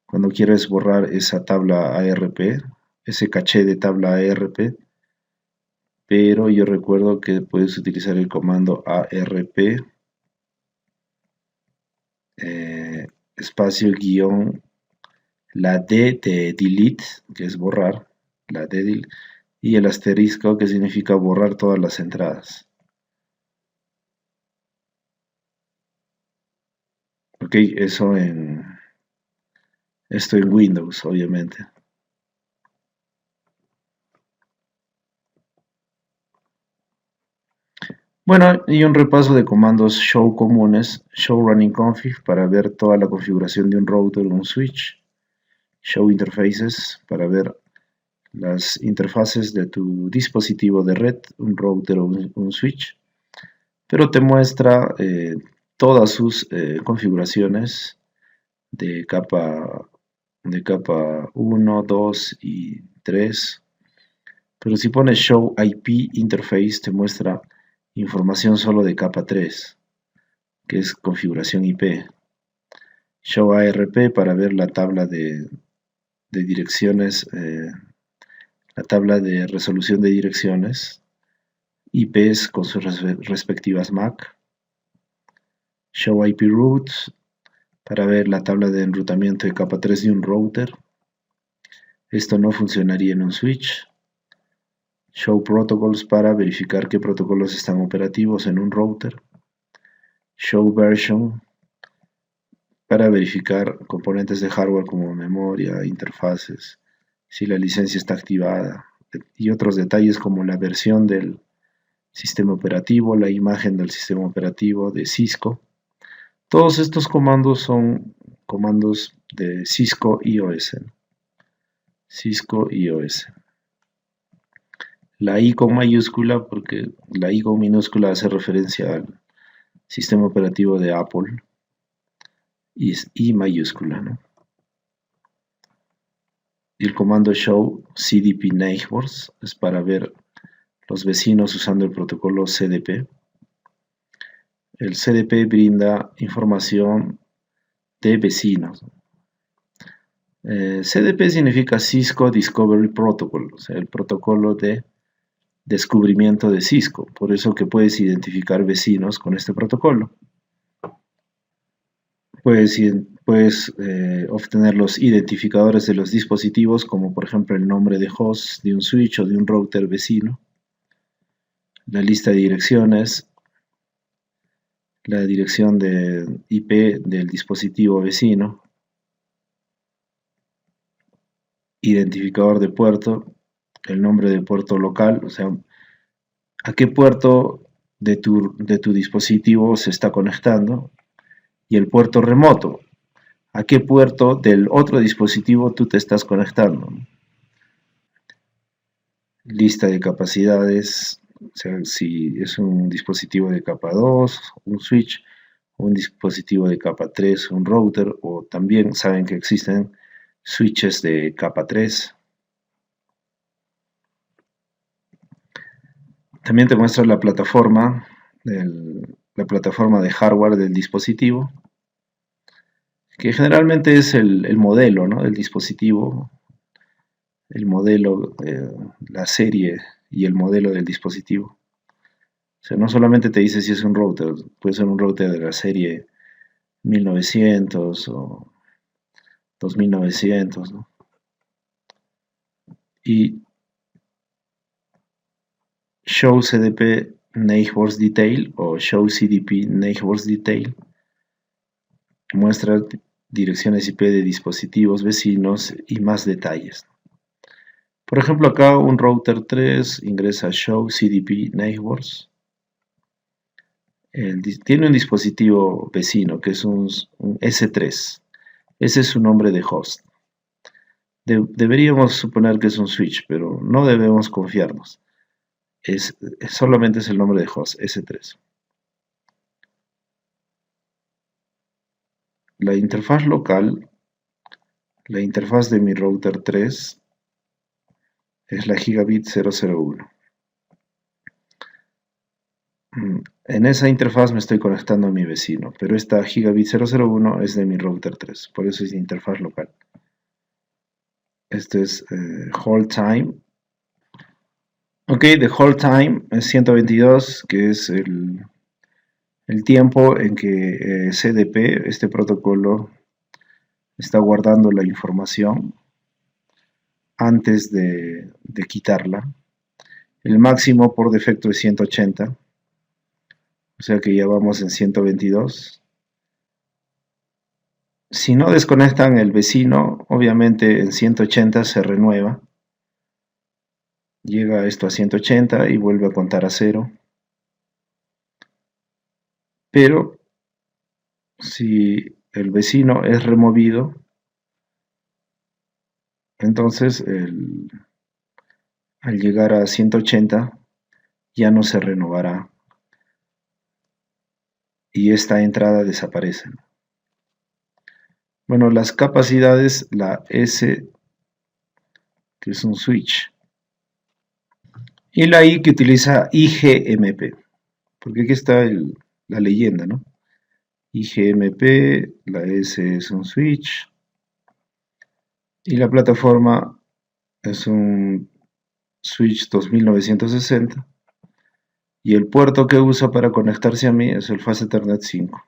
cuando quieres borrar esa tabla ARP, ese caché de tabla ARP. Pero yo recuerdo que puedes utilizar el comando ARP espacio guión la D de delete, que es borrar, la D delete, y el asterisco, que significa borrar todas las entradas. Ok, esto en Windows, obviamente. Bueno, y un repaso de comandos show comunes, show running config para ver toda la configuración de un router o un switch. Show Interfaces para ver las interfaces de tu dispositivo de red, un router o un switch, pero te muestra todas sus configuraciones de capa 1, 2 y 3. Pero si pones Show IP Interface te muestra información solo de capa 3, que es configuración IP. Show ARP para ver la tabla de direcciones, la tabla de resolución de direcciones, IPs con sus respectivas MAC. Show IP Routes para ver la tabla de enrutamiento de capa 3 de un router. Esto no funcionaría en un switch. Show Protocols para verificar qué protocolos están operativos en un router. Show Version para verificar componentes de hardware como memoria, interfaces, si la licencia está activada y otros detalles como la versión del sistema operativo, la imagen del sistema operativo de Cisco. Todos estos comandos son comandos de Cisco IOS. Cisco IOS. La I con mayúscula porque la I con minúscula hace referencia al sistema operativo de Apple y es I mayúscula, ¿no? Y el comando show CDP neighbors es para ver los vecinos usando el protocolo CDP. El CDP brinda información de vecinos. CDP significa Cisco Discovery Protocol, o sea, el protocolo de descubrimiento de Cisco. Por eso que puedes identificar vecinos con este protocolo. Puedes obtener los identificadores de los dispositivos, como por ejemplo el nombre de host de un switch o de un router vecino, la lista de direcciones, la dirección de IP del dispositivo vecino, identificador de puerto, el nombre de puerto local, o sea, a qué puerto de tu dispositivo se está conectando, y el puerto remoto, a qué puerto del otro dispositivo tú te estás conectando. Lista de capacidades, o sea, si es un dispositivo de capa 2, un switch, un dispositivo de capa 3, un router, o también saben que existen switches de capa 3. También te muestra la plataforma de hardware del dispositivo, que generalmente es el modelo, ¿no?, del dispositivo, el modelo, la serie y el modelo del dispositivo. O sea, no solamente te dice si es un router, puede ser un router de la serie 1900 o 2900, ¿no? Y Show CDP Neighbors Detail o Show CDP Neighbors Detail muestra direcciones IP de dispositivos vecinos y más detalles. Por ejemplo, acá un router 3 ingresa a Show CDP Neighbors. Tiene un dispositivo vecino que es un S3. Ese es su nombre de host. Deberíamos suponer que es un switch, pero no debemos confiarnos. Solamente es el nombre de host, S3. La interfaz local, la interfaz de mi router 3 es la Gigabit 001. En esa interfaz me estoy conectando a mi vecino, pero esta Gigabit 001 es de mi router 3, por eso es interfaz local. Este es hold time. Ok, the hold time es 122, que es el tiempo en que CDP, este protocolo, está guardando la información antes de quitarla. El máximo por defecto es 180, o sea que ya vamos en 122. Si no desconectan el vecino, obviamente en 180 se renueva. Llega esto a 180 y vuelve a contar a 0. Pero si el vecino es removido, Entonces, al llegar a 180, ya no se renovará y esta entrada desaparece. Bueno, las capacidades, la S, que es un switch, y la I, que utiliza IGMP, porque aquí está la leyenda, ¿no? IGMP, la S es un switch, y la plataforma es un switch 2960, y el puerto que usa para conectarse a mí es el Fast Ethernet 5.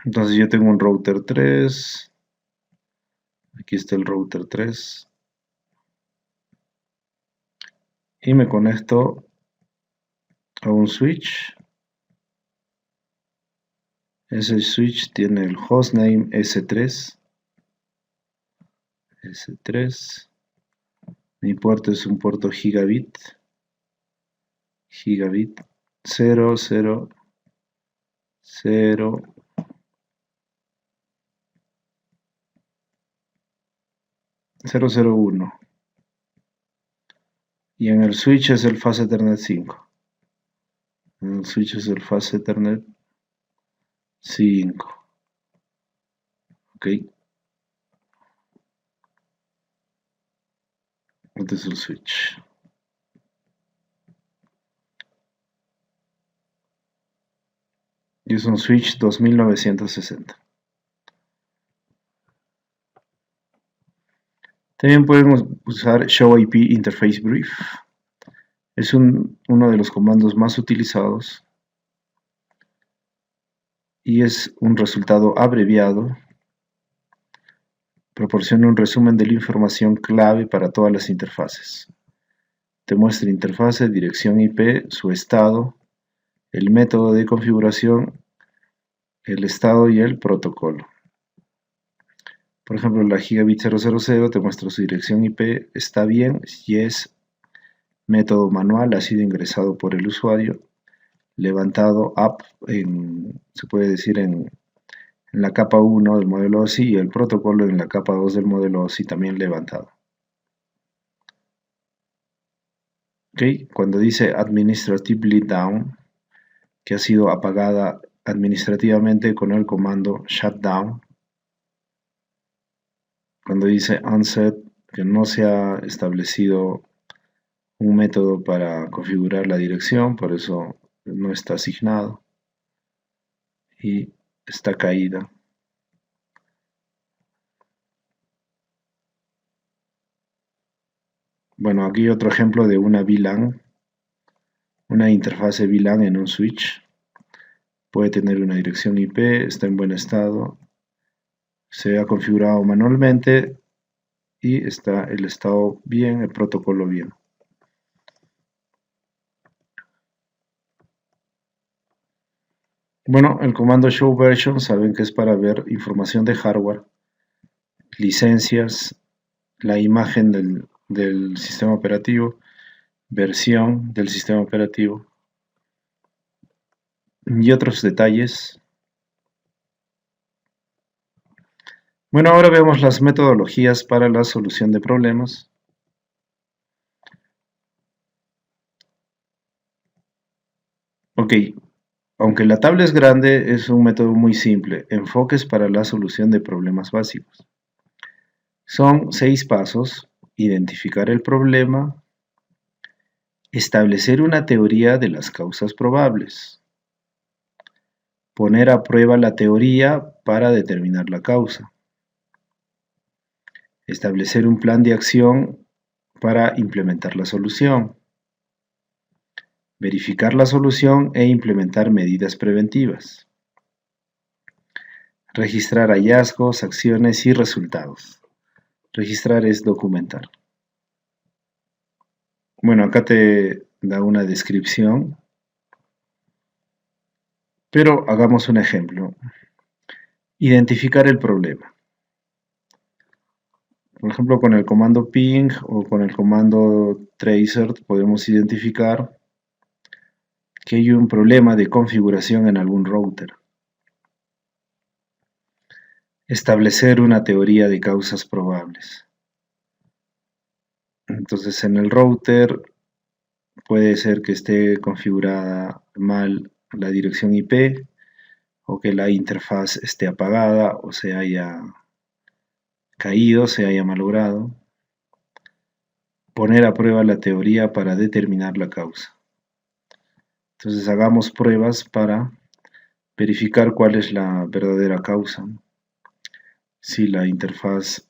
Entonces yo tengo un router 3, aquí está el router 3, y me conecto a un switch. Ese switch tiene el hostname S3, mi puerto es un puerto gigabit 0, 0, 0, 001, y en el switch es el Fast Ethernet 5. En el switch es el Fast Ethernet 5. Ok, este es el switch. Y es un switch 2960. También podemos usar Show IP Interface Brief. Es uno de los comandos más utilizados y es un resultado abreviado. Proporciona un resumen de la información clave para todas las interfaces. Te muestra interfase, dirección IP, su estado, el método de configuración, el estado y el protocolo. Por ejemplo, la Gigabit 000 te muestra su dirección IP, está bien, si es método manual, ha sido ingresado por el usuario, levantado up, se puede decir en la capa 1 del modelo OSI, y el protocolo en la capa 2 del modelo OSI también levantado. ¿Okay? Cuando dice administratively down, que ha sido apagada administrativamente con el comando shutdown. Cuando dice unset, que no se ha establecido un método para configurar la dirección, por eso no está asignado y está caída. Bueno, aquí otro ejemplo de una VLAN, una interfase VLAN en un switch. Puede tener una dirección IP, está en buen estado, se ha configurado manualmente y está el estado bien, el protocolo bien. Bueno, el comando show version saben que es para ver información de hardware, licencias, la imagen del sistema operativo, versión del sistema operativo y otros detalles. Bueno, ahora vemos las metodologías para la solución de problemas. Ok, aunque la tabla es grande, es un método muy simple, enfoques para la solución de problemas básicos. Son 6 pasos: identificar el problema, establecer una teoría de las causas probables, poner a prueba la teoría para determinar la causa, establecer un plan de acción para implementar la solución, verificar la solución e implementar medidas preventivas, registrar hallazgos, acciones y resultados. Registrar es documentar. Bueno, acá te da una descripción, pero hagamos un ejemplo. Identificar el problema. Por ejemplo, con el comando ping o con el comando tracer podemos identificar que hay un problema de configuración en algún router. establecer una teoría de causas probables. Entonces en el router puede ser que esté configurada mal la dirección IP o que la interfaz esté apagada o se haya caído, se haya malogrado. Poner a prueba la teoría para determinar la causa. Entonces hagamos pruebas para verificar cuál es la verdadera causa. Si la interfaz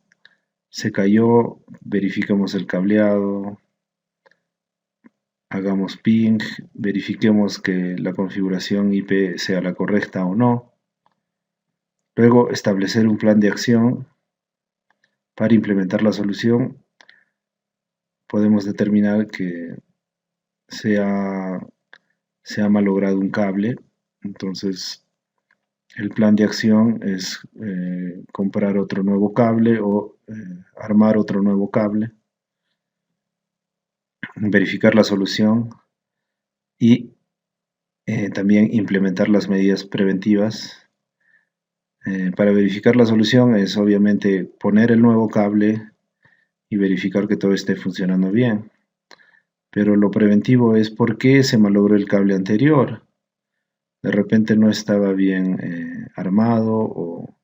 se cayó, verifiquemos el cableado, hagamos ping, verifiquemos que la configuración IP sea la correcta o no. Luego establecer un plan de acción para implementar la solución. Podemos determinar que se ha malogrado un cable, entonces el plan de acción es comprar otro nuevo cable o armar otro nuevo cable, verificar la solución y también implementar las medidas preventivas. Para verificar la solución es obviamente poner el nuevo cable y verificar que todo esté funcionando bien. Pero lo preventivo es por qué se malogró el cable anterior. De repente no estaba bien armado o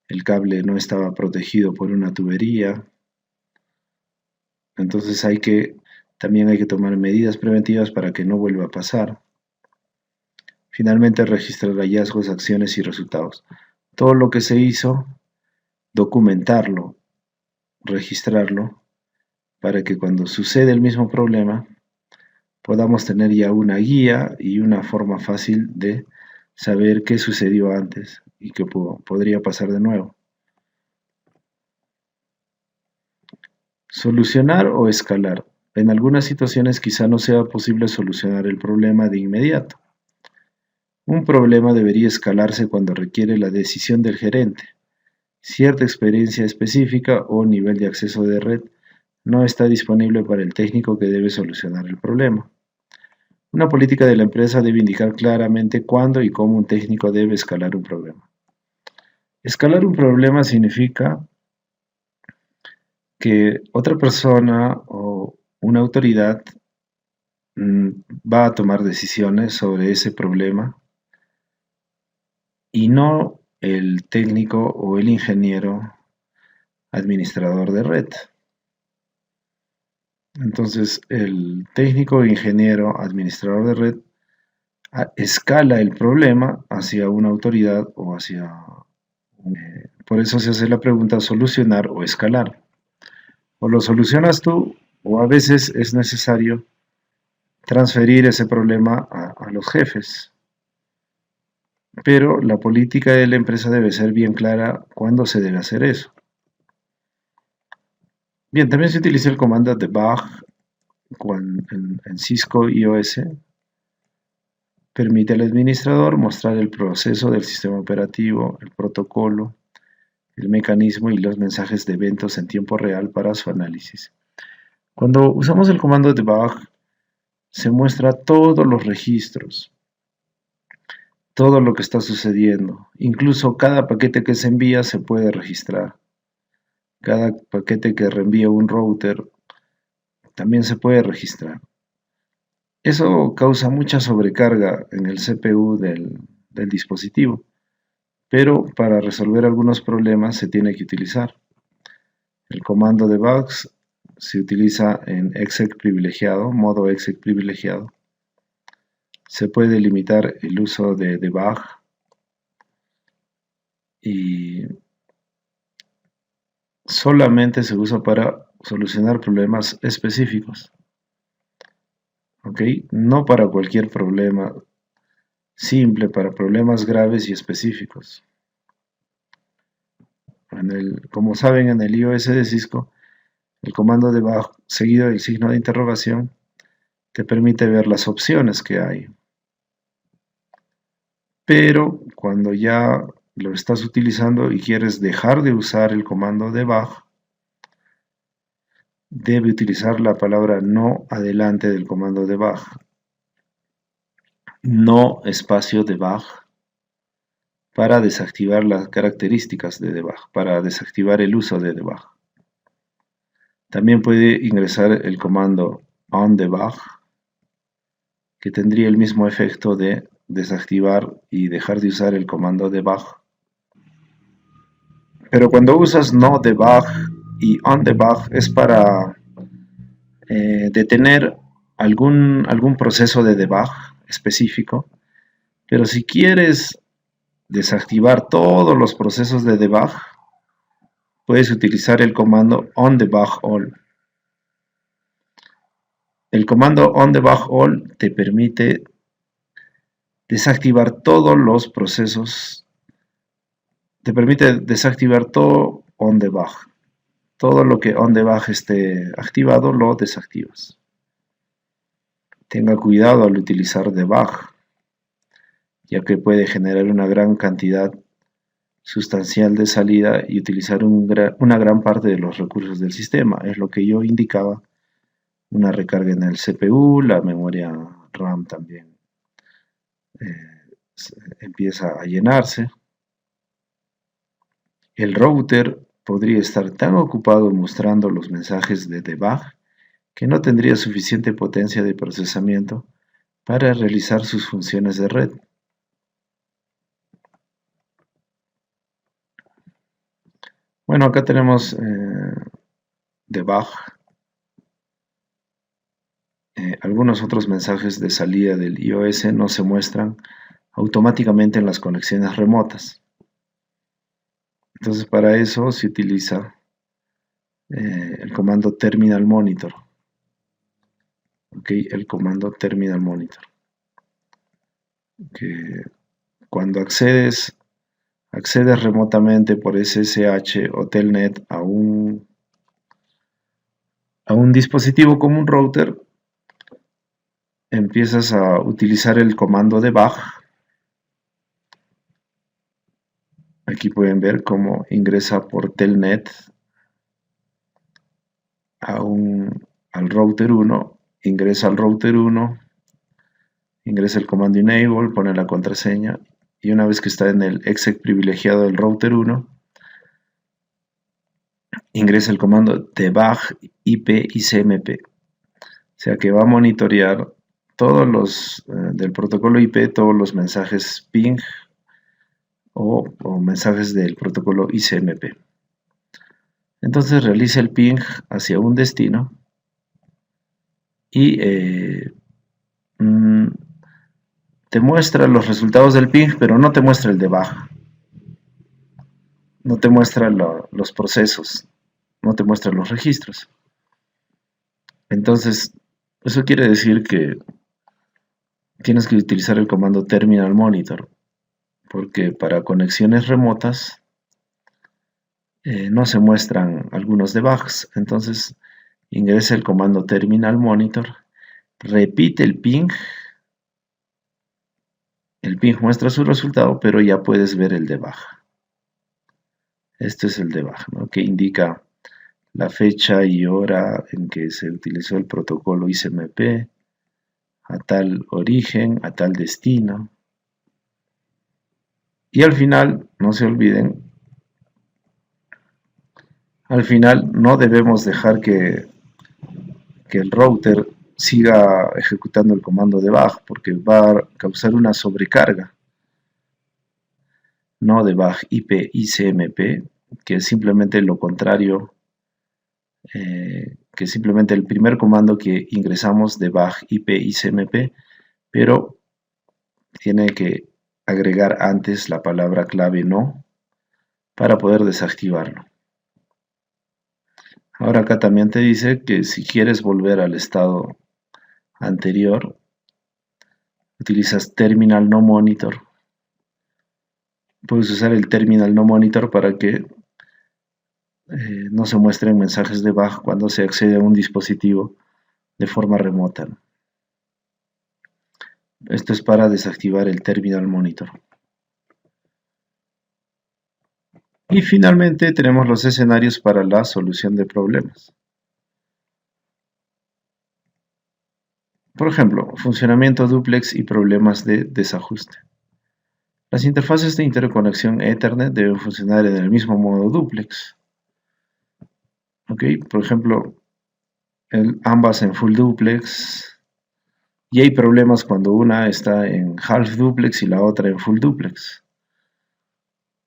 el cable no estaba protegido por una tubería. Entonces también hay que tomar medidas preventivas para que no vuelva a pasar. Finalmente, registrar hallazgos, acciones y resultados. Todo lo que se hizo, documentarlo, registrarlo, para que cuando sucede el mismo problema, podamos tener ya una guía y una forma fácil de saber qué sucedió antes y qué podría pasar de nuevo. Solucionar o escalar. En algunas situaciones quizá no sea posible solucionar el problema de inmediato. Un problema debería escalarse cuando requiere la decisión del gerente. Cierta experiencia específica o nivel de acceso de red no está disponible para el técnico que debe solucionar el problema. Una política de la empresa debe indicar claramente cuándo y cómo un técnico debe escalar un problema. Escalar un problema significa que otra persona o una autoridad va a tomar decisiones sobre ese problema y no el técnico o el ingeniero administrador de red. Entonces, el técnico, ingeniero, administrador de red escala el problema hacia una autoridad o hacia... por eso se hace la pregunta solucionar o escalar. O lo solucionas tú o a veces es necesario transferir ese problema a los jefes. Pero la política de la empresa debe ser bien clara cuándo se debe hacer eso. Bien, también se utiliza el comando debug en Cisco iOS. Permite al administrador mostrar el proceso del sistema operativo, el protocolo, el mecanismo y los mensajes de eventos en tiempo real para su análisis. Cuando usamos el comando debug, se muestra todos los registros, todo lo que está sucediendo. Incluso cada paquete que se envía se puede registrar. Cada paquete que reenvía un router también se puede registrar. Eso causa mucha sobrecarga en el CPU del dispositivo, pero para resolver algunos problemas se tiene que utilizar. El comando debugs se utiliza en exec privilegiado, modo exec privilegiado. Se puede limitar el uso de debug y solamente se usa para solucionar problemas específicos. ¿Ok? No para cualquier problema simple, para problemas graves y específicos. Como saben, en el iOS de Cisco, el comando debug seguido del signo de interrogación te permite ver las opciones que hay. Pero cuando ya lo estás utilizando y quieres dejar de usar el comando debug, debe utilizar la palabra no adelante del comando debug. No espacio debug para desactivar las características de debug, para desactivar el uso de debug. También puede ingresar el comando onDebug, que tendría el mismo efecto de desactivar y dejar de usar el comando debug. Pero cuando usas noDebug y onDebug es para detener algún proceso de debug específico. Pero si quieres desactivar todos los procesos de debug, puedes utilizar el comando onDebugAll. El comando onDebugAll te permite desactivar todos los procesos, te permite desactivar todo onDebug. Todo lo que onDebug esté activado lo desactivas. Tenga cuidado al utilizar debug, ya que puede generar una gran cantidad sustancial de salida y utilizar una gran parte de los recursos del sistema. Es lo que yo indicaba, una recarga en el CPU, la memoria RAM también empieza a llenarse. El router podría estar tan ocupado mostrando los mensajes de debug que no tendría suficiente potencia de procesamiento para realizar sus funciones de red. Bueno, acá tenemos debug. Algunos otros mensajes de salida del iOS no se muestran automáticamente en las conexiones remotas. Entonces para eso se utiliza el comando terminal monitor. El comando terminal monitor. Que cuando accedes remotamente por SSH o Telnet a un dispositivo como un router, empiezas a utilizar el comando debug. Aquí pueden ver cómo ingresa por Telnet al router 1, ingresa al router 1, ingresa el comando enable, pone la contraseña y una vez que está en el exec privilegiado del router 1, ingresa el comando debug IP ICMP. O sea que va a monitorear todos los del protocolo IP, todos los mensajes ping o mensajes del protocolo ICMP. Entonces realiza el ping hacia un destino y te muestra los resultados del ping, pero no te muestra el debug. No te muestra los procesos, no te muestra los registros. Entonces, eso quiere decir que tienes que utilizar el comando terminal monitor, porque para conexiones remotas no se muestran algunos debugs. Entonces ingresa el comando terminal monitor, repite el ping muestra su resultado, pero ya puedes ver el debug. Este es el debug, ¿no? Que indica la fecha y hora en que se utilizó el protocolo ICMP a tal origen, a tal destino. Y al final, no se olviden, al final no debemos dejar que el router siga ejecutando el comando debug porque va a causar una sobrecarga. No debug IP ICMP, que es simplemente lo contrario, que simplemente el primer comando que ingresamos debug IP ICMP, pero tiene que agregar antes la palabra clave no para poder desactivarlo. Ahora acá también te dice que si quieres volver al estado anterior, utilizas terminal no monitor. Puedes usar el terminal no monitor para que no se muestren mensajes de bug cuando se accede a un dispositivo de forma remota. Esto es para desactivar el terminal monitor. Y finalmente tenemos los escenarios para la solución de problemas. Por ejemplo, funcionamiento dúplex y problemas de desajuste. Las interfaces de interconexión Ethernet deben funcionar en el mismo modo duplex. ¿Ok? Por ejemplo, ambas en full duplex. Y hay problemas cuando una está en half duplex y la otra en full duplex.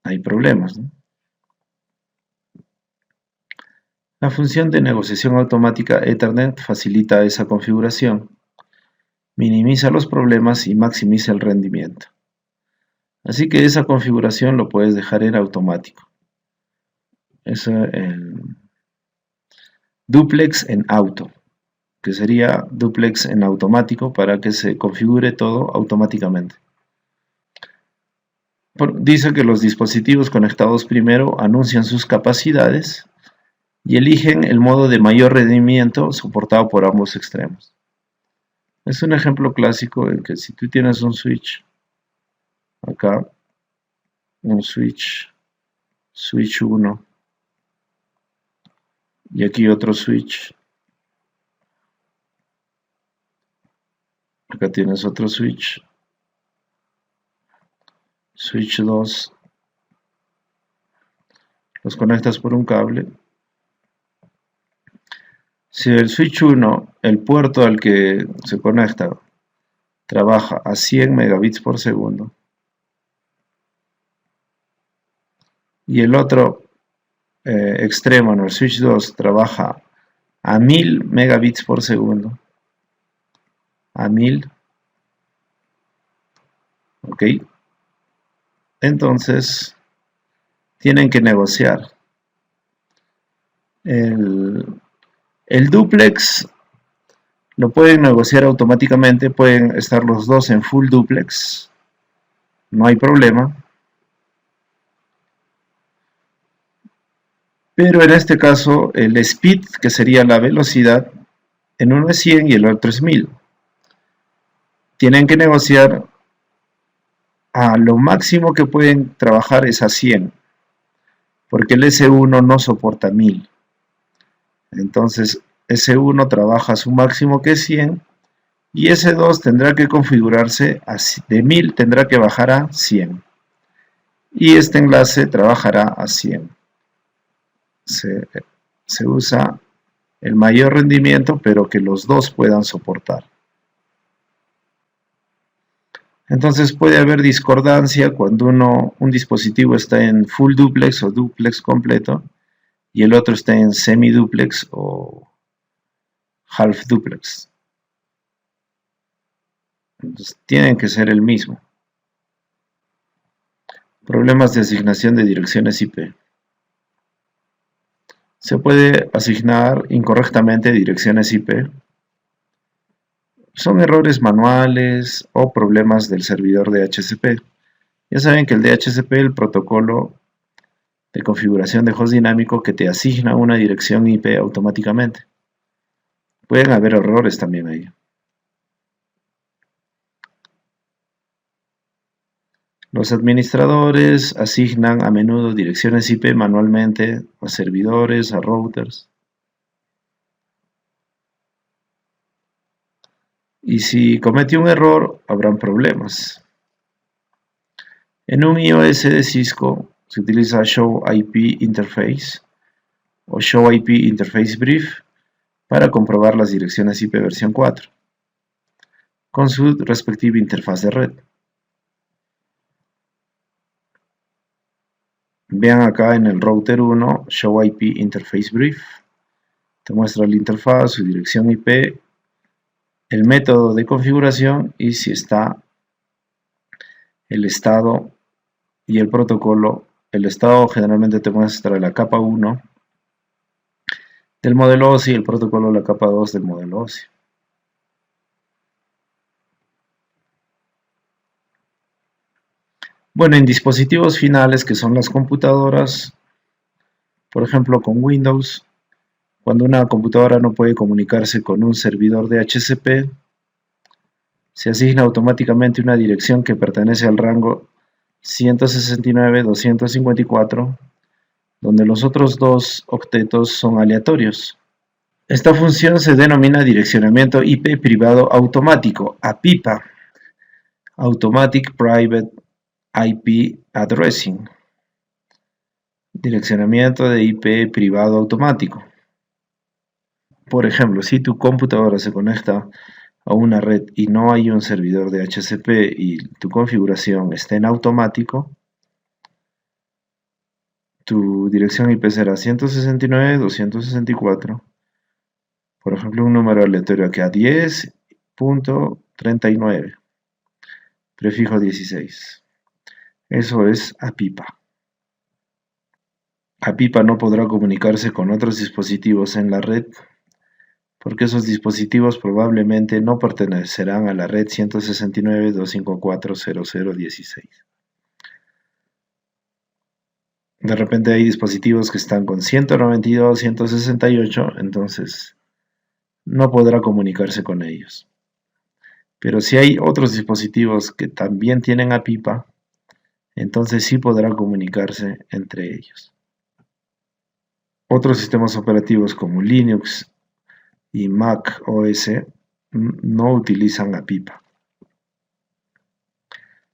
Hay problemas, ¿no? La función de negociación automática Ethernet facilita esa configuración, minimiza los problemas y maximiza el rendimiento. Así que esa configuración lo puedes dejar en automático. Es el duplex en auto, que sería duplex en automático para que se configure todo automáticamente. Dice que los dispositivos conectados primero anuncian sus capacidades y eligen el modo de mayor rendimiento soportado por ambos extremos. Es un ejemplo clásico en que si tú tienes un switch, acá, un switch 1, y aquí otro switch, acá tienes otro switch 2, los conectas por un cable. Si el switch 1, el puerto al que se conecta, trabaja a 100 megabits por segundo, y el otro extremo, en el switch 2, trabaja a 1000 megabits por segundo, a 1000, ok, entonces tienen que negociar. El duplex lo pueden negociar automáticamente, pueden estar los dos en full duplex, no hay problema. Pero en este caso el speed, que sería la velocidad, en uno es 100 y el otro es 1000. Tienen que negociar a lo máximo que pueden trabajar es a 100, porque el S1 no soporta 1000. Entonces S1 trabaja a su máximo que es 100 y S2 tendrá que configurarse de 1000, tendrá que bajar a 100. Y este enlace trabajará a 100. Se usa el mayor rendimiento, pero que los dos puedan soportar. Entonces puede haber discordancia cuando un dispositivo está en full duplex o duplex completo y el otro está en semi-duplex o half duplex. Entonces tienen que ser el mismo. Problemas de asignación de direcciones IP. Se puede asignar incorrectamente direcciones IP. Son errores manuales o problemas del servidor DHCP. Ya saben que el DHCP, el protocolo de configuración de host dinámico, que te asigna una dirección IP automáticamente. Pueden haber errores también ahí. Los administradores asignan a menudo direcciones IP manualmente a servidores, a routers. Y si comete un error, habrán problemas. En un iOS de Cisco se utiliza Show IP Interface o Show IP Interface Brief para comprobar las direcciones IP versión 4 con su respectiva interfaz de red. Vean acá en el router 1, Show IP Interface Brief. Te muestra la interfaz, su dirección IP, el método de configuración y si está el estado y el protocolo. El estado generalmente te muestra la capa 1 del modelo OSI y el protocolo la capa 2 del modelo OSI. Bueno, en dispositivos finales que son las computadoras, por ejemplo con Windows, cuando una computadora no puede comunicarse con un servidor de DHCP, se asigna automáticamente una dirección que pertenece al rango 169.254, donde los otros dos octetos son aleatorios. Esta función se denomina direccionamiento IP privado automático, APIPA, Automatic Private IP addressing, direccionamiento de IP privado automático. Por ejemplo, si tu computadora se conecta a una red y no hay un servidor de DHCP y tu configuración está en automático, tu dirección IP será 169.264, por ejemplo, un número aleatorio aquí a 10.39, prefijo 16. Eso es APIPA. APIPA no podrá comunicarse con otros dispositivos en la red porque esos dispositivos probablemente no pertenecerán a la red 169.254.0016. De repente hay dispositivos que están con 192, 168, entonces no podrá comunicarse con ellos. Pero si hay otros dispositivos que también tienen APIPA, entonces sí podrá comunicarse entre ellos. Otros sistemas operativos como Linux y Mac OS no utilizan APIPA.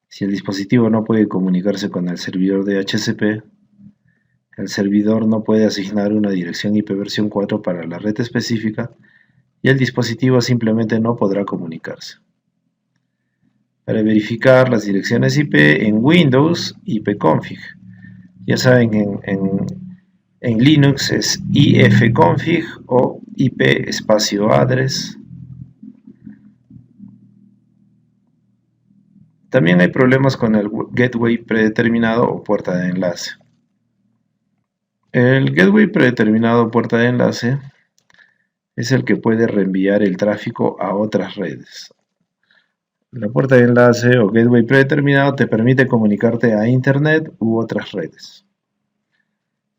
Si el dispositivo no puede comunicarse con el servidor de DHCP, el servidor no puede asignar una dirección IP versión 4 para la red específica y el dispositivo simplemente no podrá comunicarse. Para verificar las direcciones IP en Windows, ipconfig. Ya saben, en Linux es ifconfig o IP espacio address. También hay problemas con el gateway predeterminado o puerta de enlace. El gateway predeterminado o puerta de enlace es el que puede reenviar el tráfico a otras redes. La puerta de enlace o gateway predeterminado te permite comunicarte a Internet u otras redes.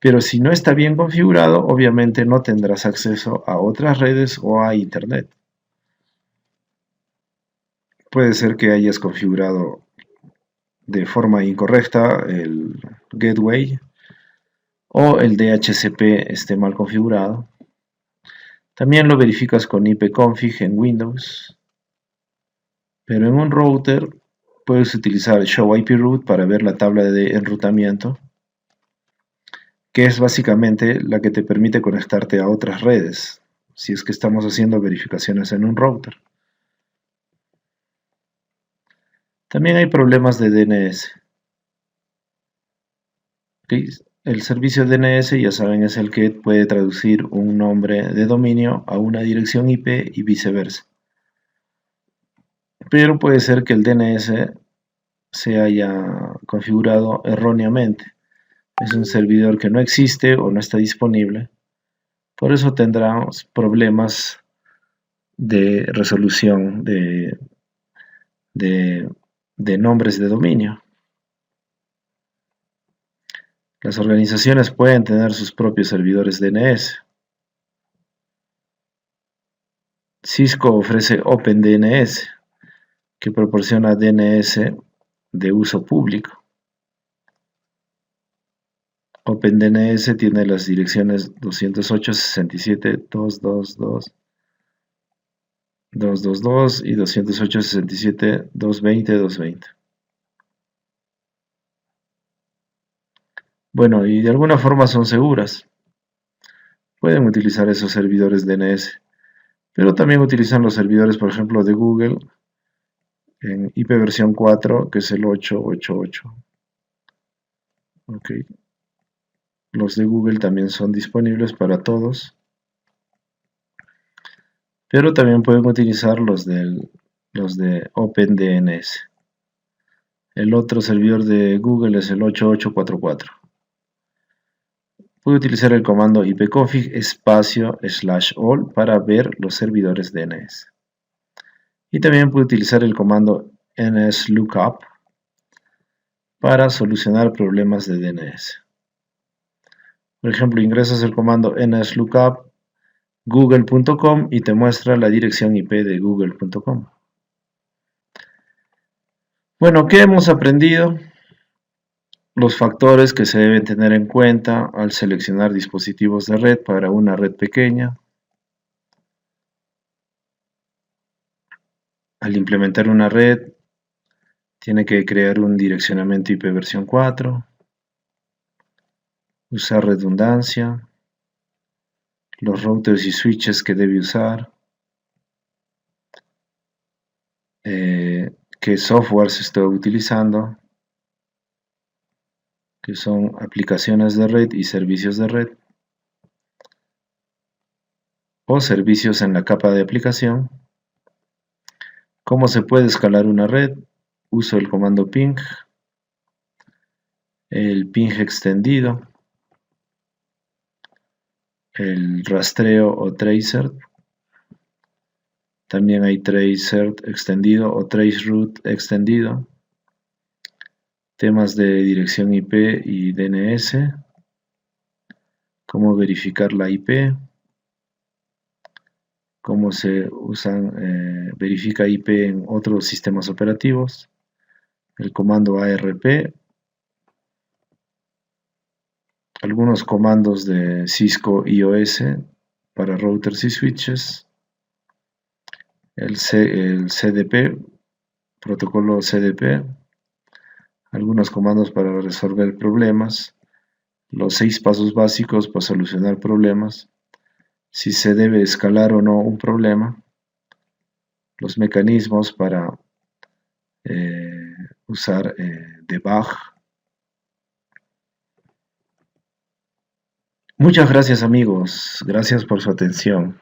Pero si no está bien configurado, obviamente no tendrás acceso a otras redes o a Internet. Puede ser que hayas configurado de forma incorrecta el gateway o el DHCP esté mal configurado. También lo verificas con ipconfig en Windows. Pero en un router puedes utilizar show IP route para ver la tabla de enrutamiento, que es básicamente la que te permite conectarte a otras redes, si es que estamos haciendo verificaciones en un router. También hay problemas de DNS. El servicio DNS, ya saben, es el que puede traducir un nombre de dominio a una dirección IP y viceversa. Pero puede ser que el DNS se haya configurado erróneamente. Es un servidor que no existe o no está disponible. Por eso tendremos problemas de resolución de nombres de dominio. Las organizaciones pueden tener sus propios servidores DNS. Cisco ofrece OpenDNS, que proporciona DNS de uso público. OpenDNS tiene las direcciones 208.67.222.222 y 208.67.220.220. Bueno, y de alguna forma son seguras. Pueden utilizar esos servidores DNS, pero también utilizan los servidores, por ejemplo, de Google en IP versión 4, que es el 888. Okay. Los de Google también son disponibles para todos, pero también pueden utilizar los de OpenDNS. El otro servidor de Google es el 8844. Puede utilizar el comando ipconfig /all para ver los servidores DNS. Y también puede utilizar el comando nslookup para solucionar problemas de DNS. Por ejemplo, ingresas el comando nslookup google.com y te muestra la dirección IP de google.com. Bueno, ¿qué hemos aprendido? Los factores que se deben tener en cuenta al seleccionar dispositivos de red para una red pequeña. Al implementar una red, Tiene que crear un direccionamiento IP versión 4, usar redundancia, los routers y switches que debe usar, qué software se está utilizando, que son aplicaciones de red y servicios de red, o servicios en la capa de aplicación, cómo se puede escalar una red, uso el comando ping, el ping extendido, el rastreo o tracer, también hay tracer extendido o traceroute extendido, temas de dirección IP y DNS, cómo verificar la IP, cómo se usan, verifica IP en otros sistemas operativos, el comando ARP, algunos comandos de Cisco IOS para routers y switches, el CDP, protocolo CDP, algunos comandos para resolver problemas, los 6 pasos básicos para solucionar problemas, si se debe escalar o no un problema, los mecanismos para usar debug. Muchas gracias amigos, gracias por su atención.